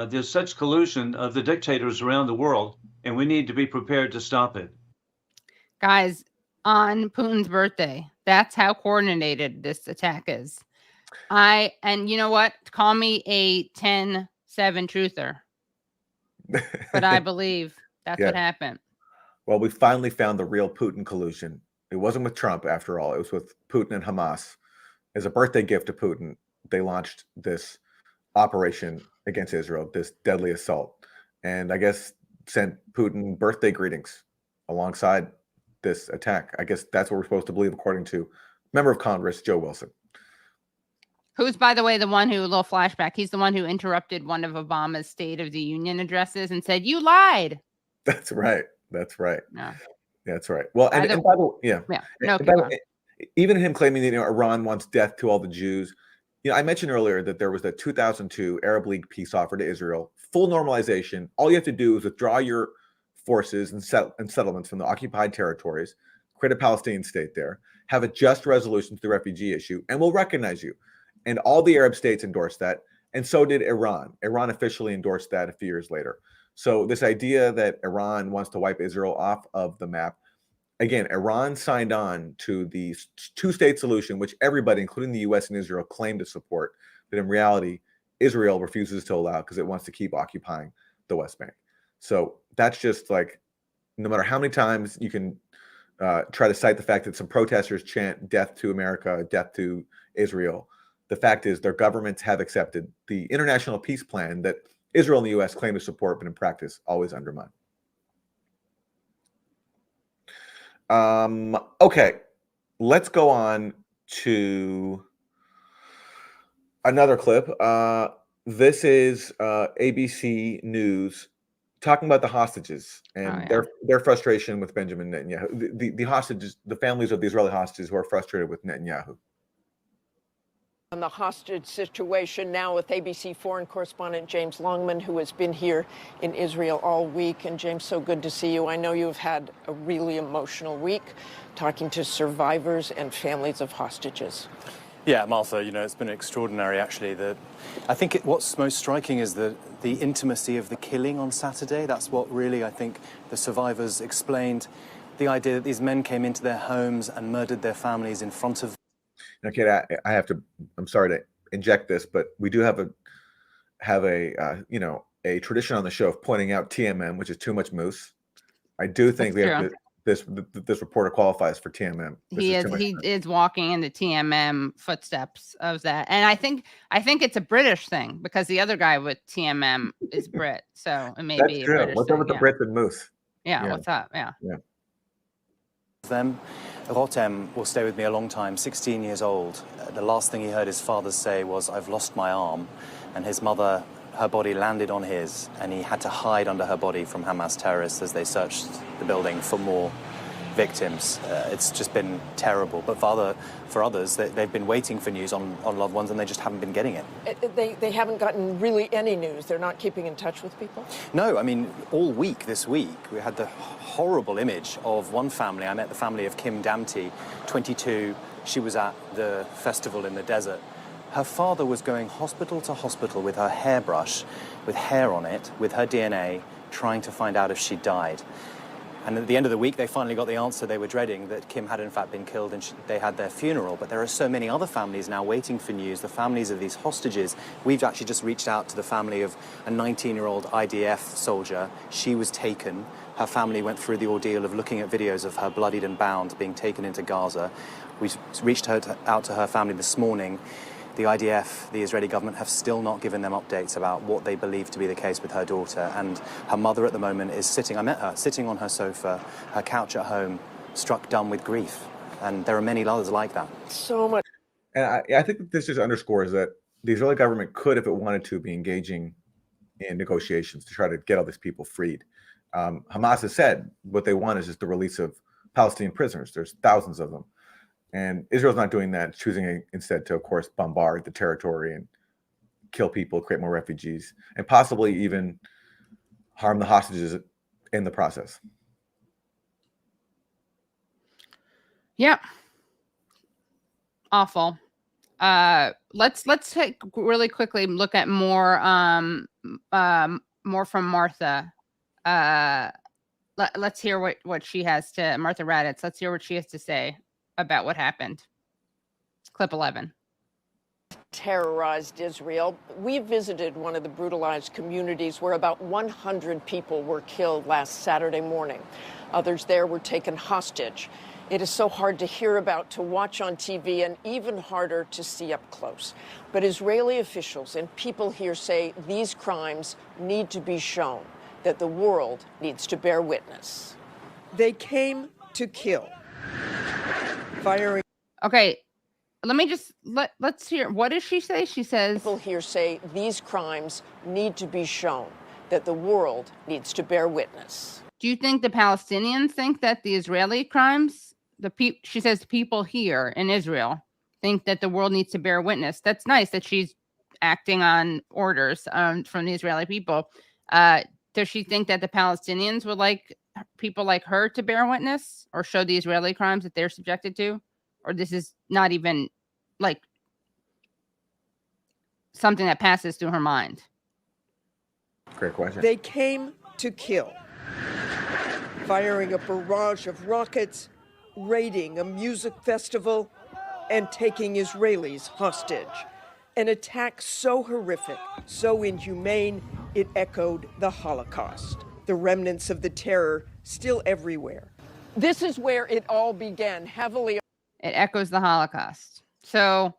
There's such collusion of the dictators around the world, and we need to be prepared to stop it. Guys, on Putin's birthday, that's how coordinated this attack is. And you know what? Call me a 10-7 truther. But I believe that's Yeah. what happened. Well, we finally found the real Putin collusion. It wasn't with Trump, after all. It was with Putin and Hamas. As a birthday gift to Putin, they launched this operation against Israel, this deadly assault, and I guess sent Putin birthday greetings alongside this attack. I guess that's what we're supposed to believe, according to member of Congress Joe Wilson. Who's, by the way, the one who, a little flashback, he's the one who interrupted one of Obama's State of the Union addresses and said, "You lied." That's right. That's right. Yeah. That's right. Well, and by the way, yeah. No, And by the way, even him claiming that Iran wants death to all the Jews. I mentioned earlier that there was the 2002 Arab League peace offer to Israel, full normalization. All you have to do is withdraw your forces and settlements from the occupied territories, create a Palestinian state there, have a just resolution to the refugee issue, and we'll recognize you. And all the Arab states endorsed that, and so did Iran. Iran officially endorsed that a few years later. So this idea that Iran wants to wipe Israel off of the map, again, Iran signed on to the two-state solution, which everybody, including the U.S. and Israel, claimed to support. But in reality, Israel refuses to allow because it wants to keep occupying the West Bank. So that's just like, no matter how many times you can try to cite the fact that some protesters chant death to America, death to Israel, the fact is their governments have accepted the international peace plan that Israel and the U.S. claim to support, but in practice always undermine. Okay, let's go on to another clip. This is ABC News talking about the hostages and their frustration with Benjamin Netanyahu. The hostages, the families of the Israeli hostages who are frustrated with Netanyahu. On the hostage situation now with ABC foreign correspondent James Longman, who has been here in Israel all week. And James, so good to see you. I know you've had a really emotional week talking to survivors and families of hostages. Yeah, Martha, it's been extraordinary, actually. I think what's most striking is the intimacy of the killing on Saturday. That's what really, I think, the survivors explained. The idea that these men came into their homes and murdered their families in front of. Okay, I have to. I'm sorry to inject this, but we do have a tradition on the show of pointing out TMM, which is too much moose. I do think we have to. This reporter qualifies for TMM. He is walking in the TMM footsteps of that, and I think it's a British thing because the other guy with TMM is Brit, so it may That's be. True. A British What's thing, up with the Brits and moose? Yeah, what's up? Yeah. Them. Rotem will stay with me a long time, 16 years old. The last thing he heard his father say was, "I've lost my arm," and his mother, her body landed on his, and he had to hide under her body from Hamas terrorists as they searched the building for more victims. It's just been terrible. But for others, they've been waiting for news on loved ones, and they just haven't been getting it. They haven't gotten really any news. They're not keeping in touch with people? No, I mean, all week this week, we had the horrible image of one family. I met the family of Kim Damti, 22. She was at the festival in the desert. Her father was going hospital to hospital with her hairbrush, with hair on it, with her DNA, trying to find out if she died. And at the end of the week, they finally got the answer they were dreading, that Kim had in fact been killed, and they had their funeral. But there are so many other families now waiting for news, the families of these hostages. We've actually just reached out to the family of a 19-year-old IDF soldier. She was taken. Her family went through the ordeal of looking at videos of her bloodied and bound being taken into Gaza. We reached out to her family this morning. The IDF, the Israeli government, have still not given them updates about what they believe to be the case with her daughter. And her mother at the moment is sitting, I met her, sitting on her sofa, her couch at home, struck dumb with grief. And there are many others like that. So much. And I think that this just underscores that the Israeli government could, if it wanted to, be engaging in negotiations to try to get all these people freed. Hamas has said what they want is just the release of Palestinian prisoners. There's thousands of them. And Israel's not doing that, choosing instead to, of course, bombard the territory and kill people, create more refugees, and possibly even harm the hostages in the process. Yeah. Awful. Let's take really quickly look at more from Martha. Let's hear what she has to Martha Raddatz. Let's hear what she has to say about what happened. Clip 11. terrorized Israel. We visited one of the brutalized communities where about 100 people were killed last Saturday morning. Others there were taken hostage. It is so hard to hear about, to watch on TV, and even harder to see up close. But Israeli officials and people here say these crimes need to be shown, that the world needs to bear witness. They came to kill. Firing. Okay, let me just let's hear. What does she say? She says people here say these crimes need to be shown, that the world needs to bear witness. Do you think the Palestinians think that the Israeli crimes, she says people here in Israel think that the world needs to bear witness? That's nice that she's acting on orders from the Israeli people. Does she think that the Palestinians would like people like her to bear witness or show the Israeli crimes that they're subjected to? Or this is not even like something that passes through her mind? Great question. They came to kill, firing a barrage of rockets, raiding a music festival, and taking Israelis hostage. An attack so horrific, so inhumane, it echoed the Holocaust. The remnants of the terror still everywhere. This is where it all began, heavily. It echoes the Holocaust. So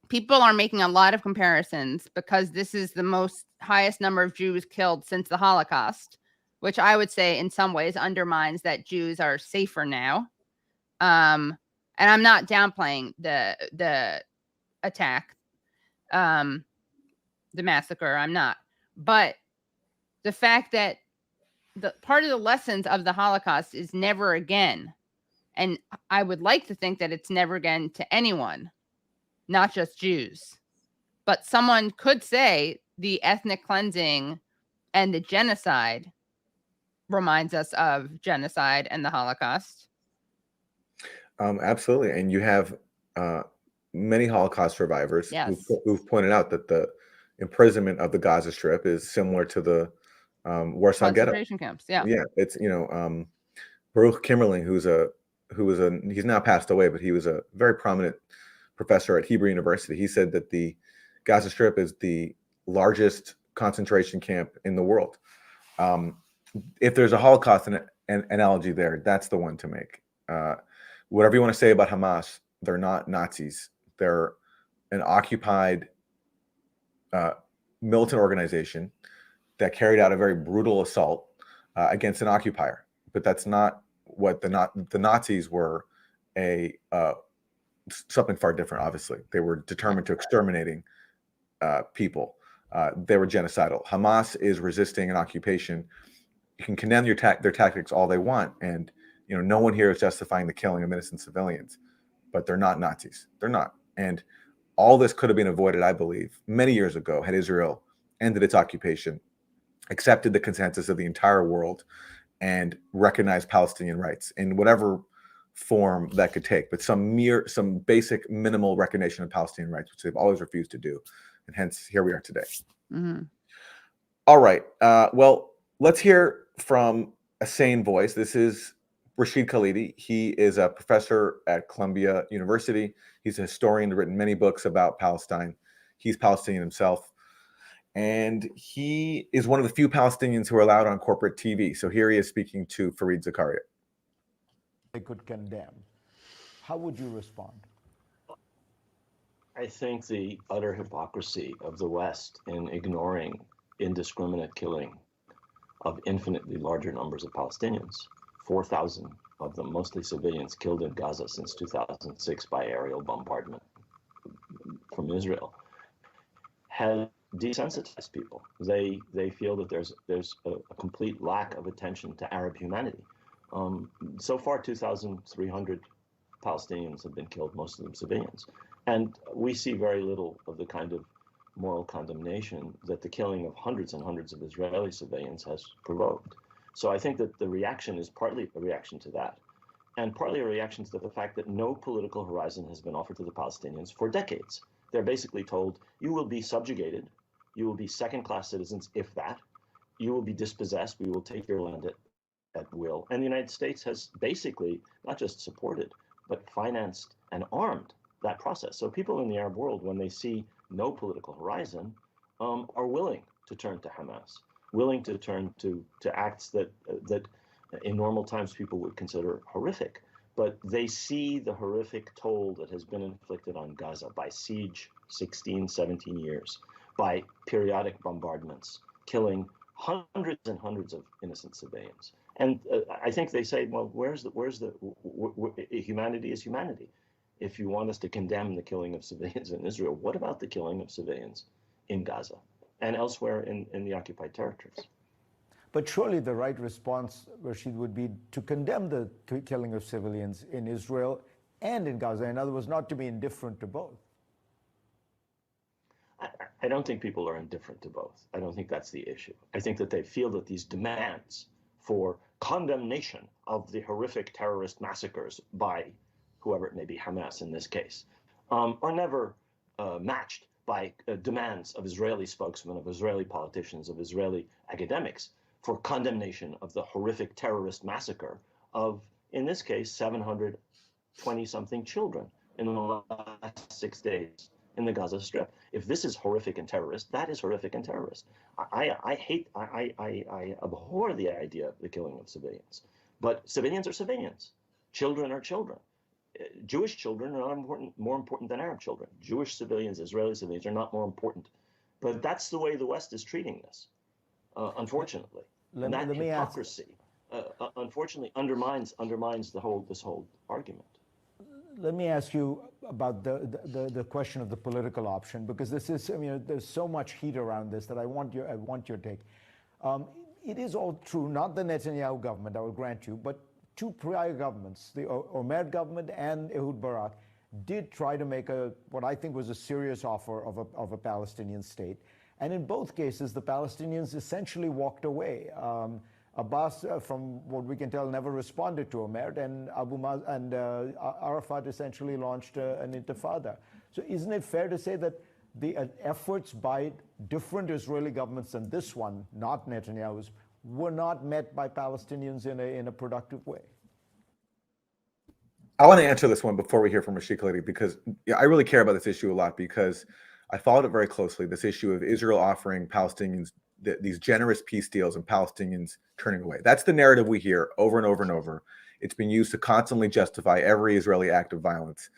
people are making a lot of comparisons because this is the highest number of Jews killed since the Holocaust, which I would say in some ways undermines that Jews are safer now. And I'm not downplaying the attack, the massacre. I'm not. But the fact that the part of the lessons of the Holocaust is never again. And I would like to think that it's never again to anyone, not just Jews. But someone could say the ethnic cleansing and the genocide reminds us of genocide and the Holocaust. Absolutely. And you have many Holocaust survivors who've pointed out that the imprisonment of the Gaza Strip is similar to the Warsaw Ghetto. Concentration camps. Yeah. Yeah. It's, Baruch Kimmerling, he's now passed away, but he was a very prominent professor at Hebrew University. He said that the Gaza Strip is the largest concentration camp in the world. If there's a Holocaust analogy there, that's the one to make. Whatever you want to say about Hamas, they're not Nazis. They're an occupied militant organization that carried out a very brutal assault against an occupier. But that's not what the Nazis were. Something far different. Obviously, they were determined to exterminating people. They were genocidal. Hamas is resisting an occupation. You can condemn their tactics all they want, and no one here is justifying the killing of innocent civilians. But they're not Nazis. They're not. And all this could have been avoided, I believe, many years ago had Israel ended its occupation, accepted the consensus of the entire world, and recognized Palestinian rights in whatever form that could take, but some basic minimal recognition of Palestinian rights, which they've always refused to do. And hence, here we are today. Mm-hmm. All right. Well, let's hear from a sane voice. This is Rashid Khalidi. He is a professor at Columbia University. He's a historian, written many books about Palestine. He's Palestinian himself. And he is one of the few Palestinians who are allowed on corporate TV. So here he is speaking to Fareed Zakaria. They could condemn. How would you respond? I think the utter hypocrisy of the West in ignoring indiscriminate killing of infinitely larger numbers of Palestinians, 4,000 of them, mostly civilians, killed in Gaza since 2006 by aerial bombardment from Israel, has desensitized people. They feel that there's a complete lack of attention to Arab humanity. So far, 2,300 Palestinians have been killed, most of them civilians. And we see very little of the kind of moral condemnation that the killing of hundreds and hundreds of Israeli civilians has provoked. So I think that the reaction is partly a reaction to that, and partly a reaction to the fact that no political horizon has been offered to the Palestinians for decades. They're basically told, you will be subjugated, you will be second-class citizens, if that, you will be dispossessed, we will take your land at will. And the United States has basically not just supported, but financed and armed that process. So people in the Arab world, when they see no political horizon, are willing to turn to Hamas, willing to turn to acts that in normal times people would consider horrific. But they see the horrific toll that has been inflicted on Gaza by siege, 16, 17 years, by periodic bombardments, killing hundreds and hundreds of innocent civilians. And I think they say, well, humanity is humanity. If you want us to condemn the killing of civilians in Israel, what about the killing of civilians in Gaza and elsewhere in the occupied territories? But surely the right response, Rashid, would be to condemn the killing of civilians in Israel and in Gaza. In other words, not to be indifferent to both. I don't think people are indifferent to both. I don't think that's the issue. I think that they feel that these demands for condemnation of the horrific terrorist massacres by whoever it may be, Hamas in this case, are never matched by demands of Israeli spokesmen, of Israeli politicians, of Israeli academics for condemnation of the horrific terrorist massacre of, in this case, 720-something children in the last 6 days in the Gaza Strip. If this is horrific and terrorist, that is horrific and terrorist. I abhor the idea of the killing of civilians. But civilians are civilians. Children are children. Jewish children are not more important than Arab children. Jewish civilians, Israeli civilians are not more important. But that's the way the West is treating this, unfortunately. And that hypocrisy, unfortunately, undermines this whole argument. Let me ask you about the question of the political option, because this is, there's so much heat around this that I want your take. It is all true, not the Netanyahu government, I will grant you, but two prior governments, the Omer government and Ehud Barak, did try to make what I think was a serious offer of a Palestinian state. And in both cases, the Palestinians essentially walked away. Abbas, from what we can tell, never responded to Omer, and Arafat essentially launched an intifada. So isn't it fair to say that the efforts by different Israeli governments than this one, not Netanyahu's, were not met by Palestinians in a productive way? I want to answer this one before we hear from Rashid Khalidi, because I really care about this issue a lot, because I followed it very closely, this issue of Israel offering Palestinians these generous peace deals and Palestinians turning away. That's the narrative we hear over and over and over. It's been used to constantly justify every Israeli act of violence.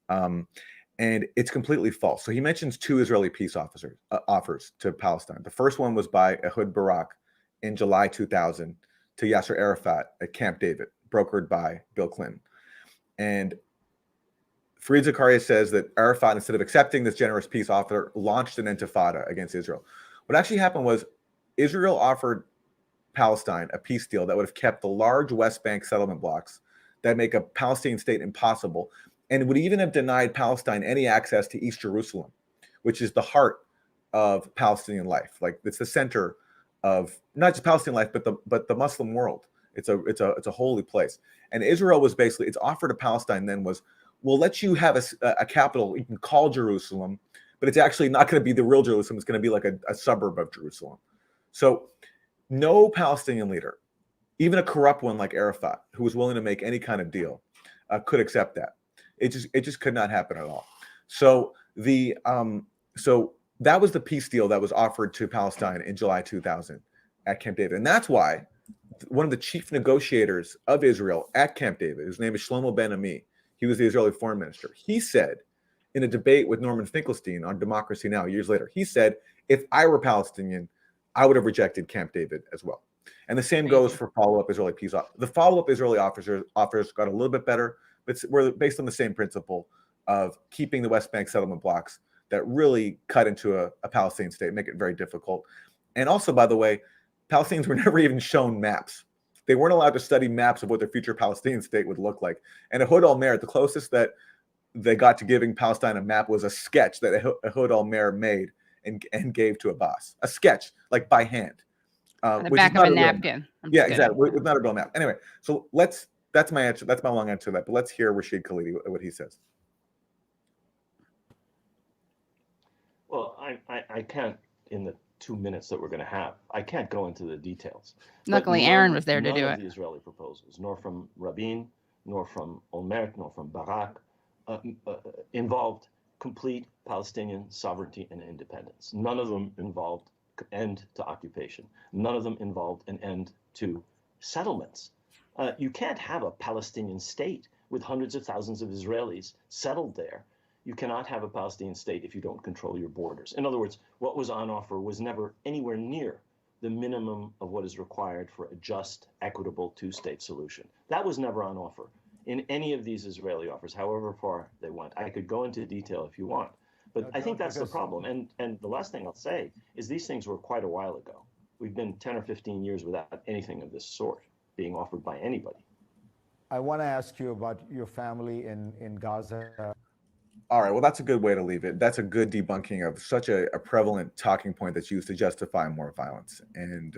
And it's completely false. So he mentions two Israeli peace offers to Palestine. The first one was by Ehud Barak in July 2000 to Yasser Arafat at Camp David, brokered by Bill Clinton. And Fareed Zakaria says that Arafat, instead of accepting this generous peace offer, launched an intifada against Israel. What actually happened was Israel offered Palestine a peace deal that would have kept the large West Bank settlement blocks that make a Palestinian state impossible, and would even have denied Palestine any access to East Jerusalem, which is the heart of Palestinian life. Like, it's the center of not just Palestinian life, but the Muslim world. It's a holy place. And Israel was basically, its offer to Palestine then was, we'll let you have a capital you can call Jerusalem, but it's actually not going to be the real Jerusalem. It's going to be like a suburb of Jerusalem. So no Palestinian leader, even a corrupt one like Arafat, who was willing to make any kind of deal, could accept that. It just could not happen at all. So so that was the peace deal that was offered to Palestine in July 2000 at Camp David. And that's why one of the chief negotiators of Israel at Camp David, his name is Shlomo Ben-Ami, he was the Israeli foreign minister. He said in a debate with Norman Finkelstein on Democracy Now! Years later, he said, if I were Palestinian, I would have rejected Camp David as well. And the same goes for follow-up Israeli peace offers. The follow-up Israeli offers got a little bit better, but we're based on the same principle of keeping the West Bank settlement blocks that really cut into a Palestinian state, make it very difficult. And also, by the way, Palestinians were never even shown maps. They weren't allowed to study maps of what their future Palestinian state would look like. And Ehud Olmert, the closest that they got to giving Palestine a map was a sketch that Ehud Olmert made and gave to Abbas. A sketch, like by hand. On the back of a napkin. Yeah, exactly. With not a real map. Anyway, so that's my answer. That's my long answer to that. But let's hear Rashid Khalidi, what he says. Well, I can't, in the 2 minutes that we're going to have, I can't go into the details. Luckily, Aaron was there to do it. None of the Israeli proposals, nor from Rabin, nor from Olmert, nor from Barak, involved complete Palestinian sovereignty and independence. None of them involved end to occupation. None of them involved an end to settlements. You can't have a Palestinian state with hundreds of thousands of Israelis settled there. You cannot have a Palestinian state if you don't control your borders. In other words, what was on offer was never anywhere near the minimum of what is required for a just, equitable two-state solution. That was never on offer in any of these Israeli offers, however far they went. I could go into detail if you want, but I think that's the problem. And the last thing I'll say is these things were quite a while ago. We've been 10 or 15 years without anything of this sort being offered by anybody. I want to ask you about your family in Gaza. All right, well, that's a good way to leave it. That's a good debunking of such a prevalent talking point that's used to justify more violence. And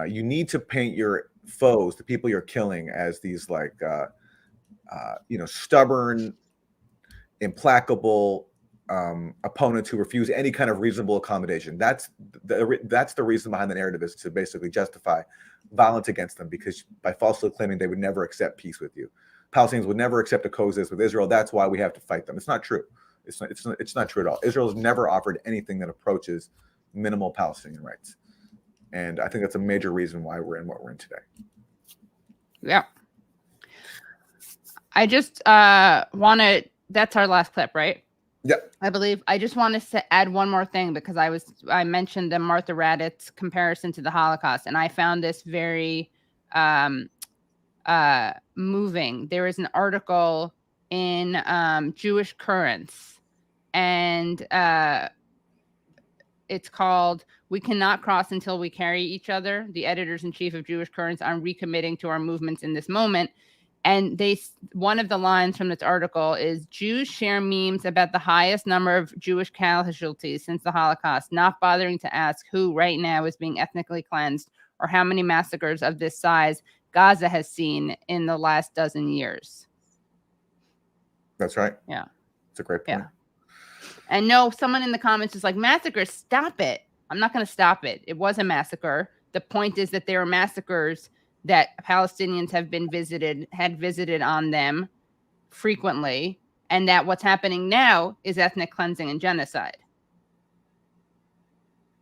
you need to paint your foes, the people you're killing, as these like, stubborn, implacable opponents who refuse any kind of reasonable accommodation. That's the reason behind the narrative, is to basically justify violence against them, because by falsely claiming they would never accept peace with you. Palestinians would never accept a coexist with Israel. That's why we have to fight them. It's not true. It's not true at all. Israel has never offered anything that approaches minimal Palestinian rights. And I think that's a major reason why we're in what we're in today. Yeah. I just want to, that's our last clip, right? Yeah. I believe. I just want to add one more thing, because I mentioned the Martha Raddatz comparison to the Holocaust, and I found this very moving. There is an article in Jewish Currents, and it's called "We Cannot Cross Until We Carry Each Other." The editors-in-chief of Jewish Currents on recommitting to our movements in this moment. And one of the lines from this article is, Jews share memes about the highest number of Jewish casualties since the Holocaust, not bothering to ask who right now is being ethnically cleansed or how many massacres of this size Gaza has seen in the last dozen years. That's right. Yeah. It's a great point. Yeah. And no, someone in the comments is like, massacres, stop it. I'm not going to stop it. It was a massacre. The point is that there are massacres that Palestinians had visited on them frequently, and that what's happening now is ethnic cleansing and genocide.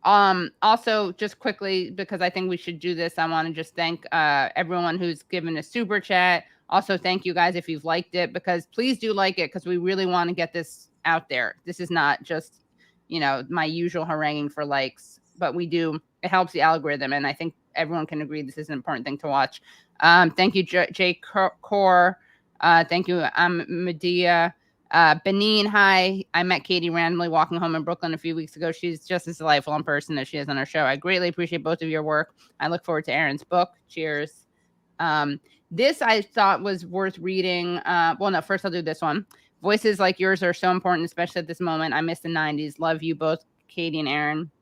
Also, just quickly, because I think we should do this, I want to just thank everyone who's given a super chat. Also, thank you guys if you've liked it, because please do like it, because we really want to get this out there. This is not just, my usual haranguing for likes, but it helps the algorithm, and I think everyone can agree this is an important thing to watch. Thank you, Jay Core. Thank you, Medea. Benin, hi. I met Katie randomly walking home in Brooklyn a few weeks ago. She's just as delightful in person as she is on our show. I greatly appreciate both of your work. I look forward to Aaron's book. Cheers. This I thought was worth reading. First I'll do this one. Voices like yours are so important, especially at this moment. I miss the 90s. Love you both, Katie and Aaron.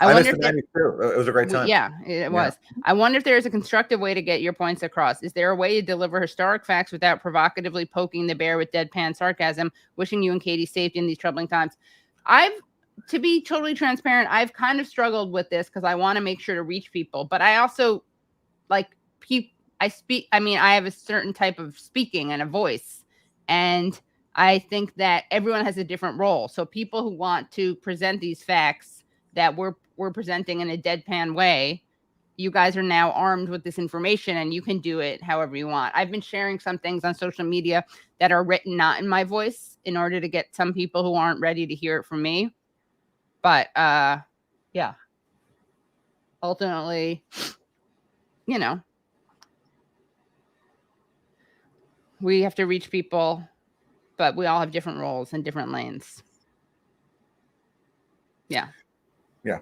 I missed the 90s too. It was a great time. Yeah, it was. I wonder if there is a constructive way to get your points across. Is there a way to deliver historic facts without provocatively poking the bear with deadpan sarcasm? Wishing you and Katie safety in these troubling times. To be totally transparent, I've kind of struggled with this because I want to make sure to reach people, but I also I have a certain type of speaking and a voice, and I think that everyone has a different role. So people who want to present these facts that we're presenting in a deadpan way, you guys are now armed with this information and you can do it however you want. I've been sharing some things on social media that are written not in my voice in order to get some people who aren't ready to hear it from me. But yeah, ultimately, we have to reach people, but we all have different roles and different lanes. Yeah. Yeah.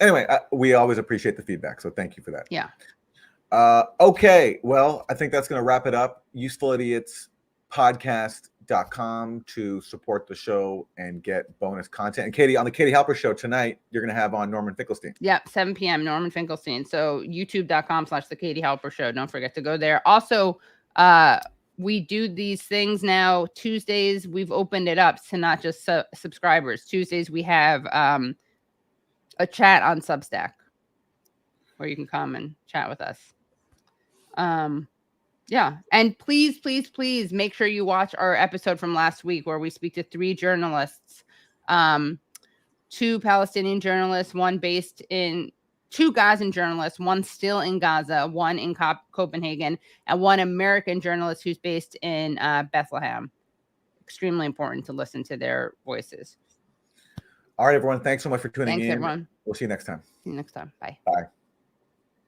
Anyway, we always appreciate the feedback, so thank you for that. Yeah. Okay. Well, I think that's going to wrap it up. UsefulIdiotspodcast.com to support the show and get bonus content. And Katie, on the Katie Halper show tonight, you're going to have on Norman Finkelstein. Yeah, 7 p.m. Norman Finkelstein. So youtube.com/the Katie Halper show. Don't forget to go there. Also, we do these things now Tuesdays. We've opened it up to not just subscribers. Tuesdays we have a chat on Substack where you can come and chat with us. Yeah. And please, please, please make sure you watch our episode from last week where we speak to 3 journalists, 2 Palestinian journalists, 2 Gazan journalists, 1 still in Gaza, 1 in Copenhagen, and 1 American journalist who's based in Bethlehem. Extremely important to listen to their voices. All right, everyone. Thanks so much for tuning in. Thanks, everyone. We'll see you next time. See you next time. Bye. Bye.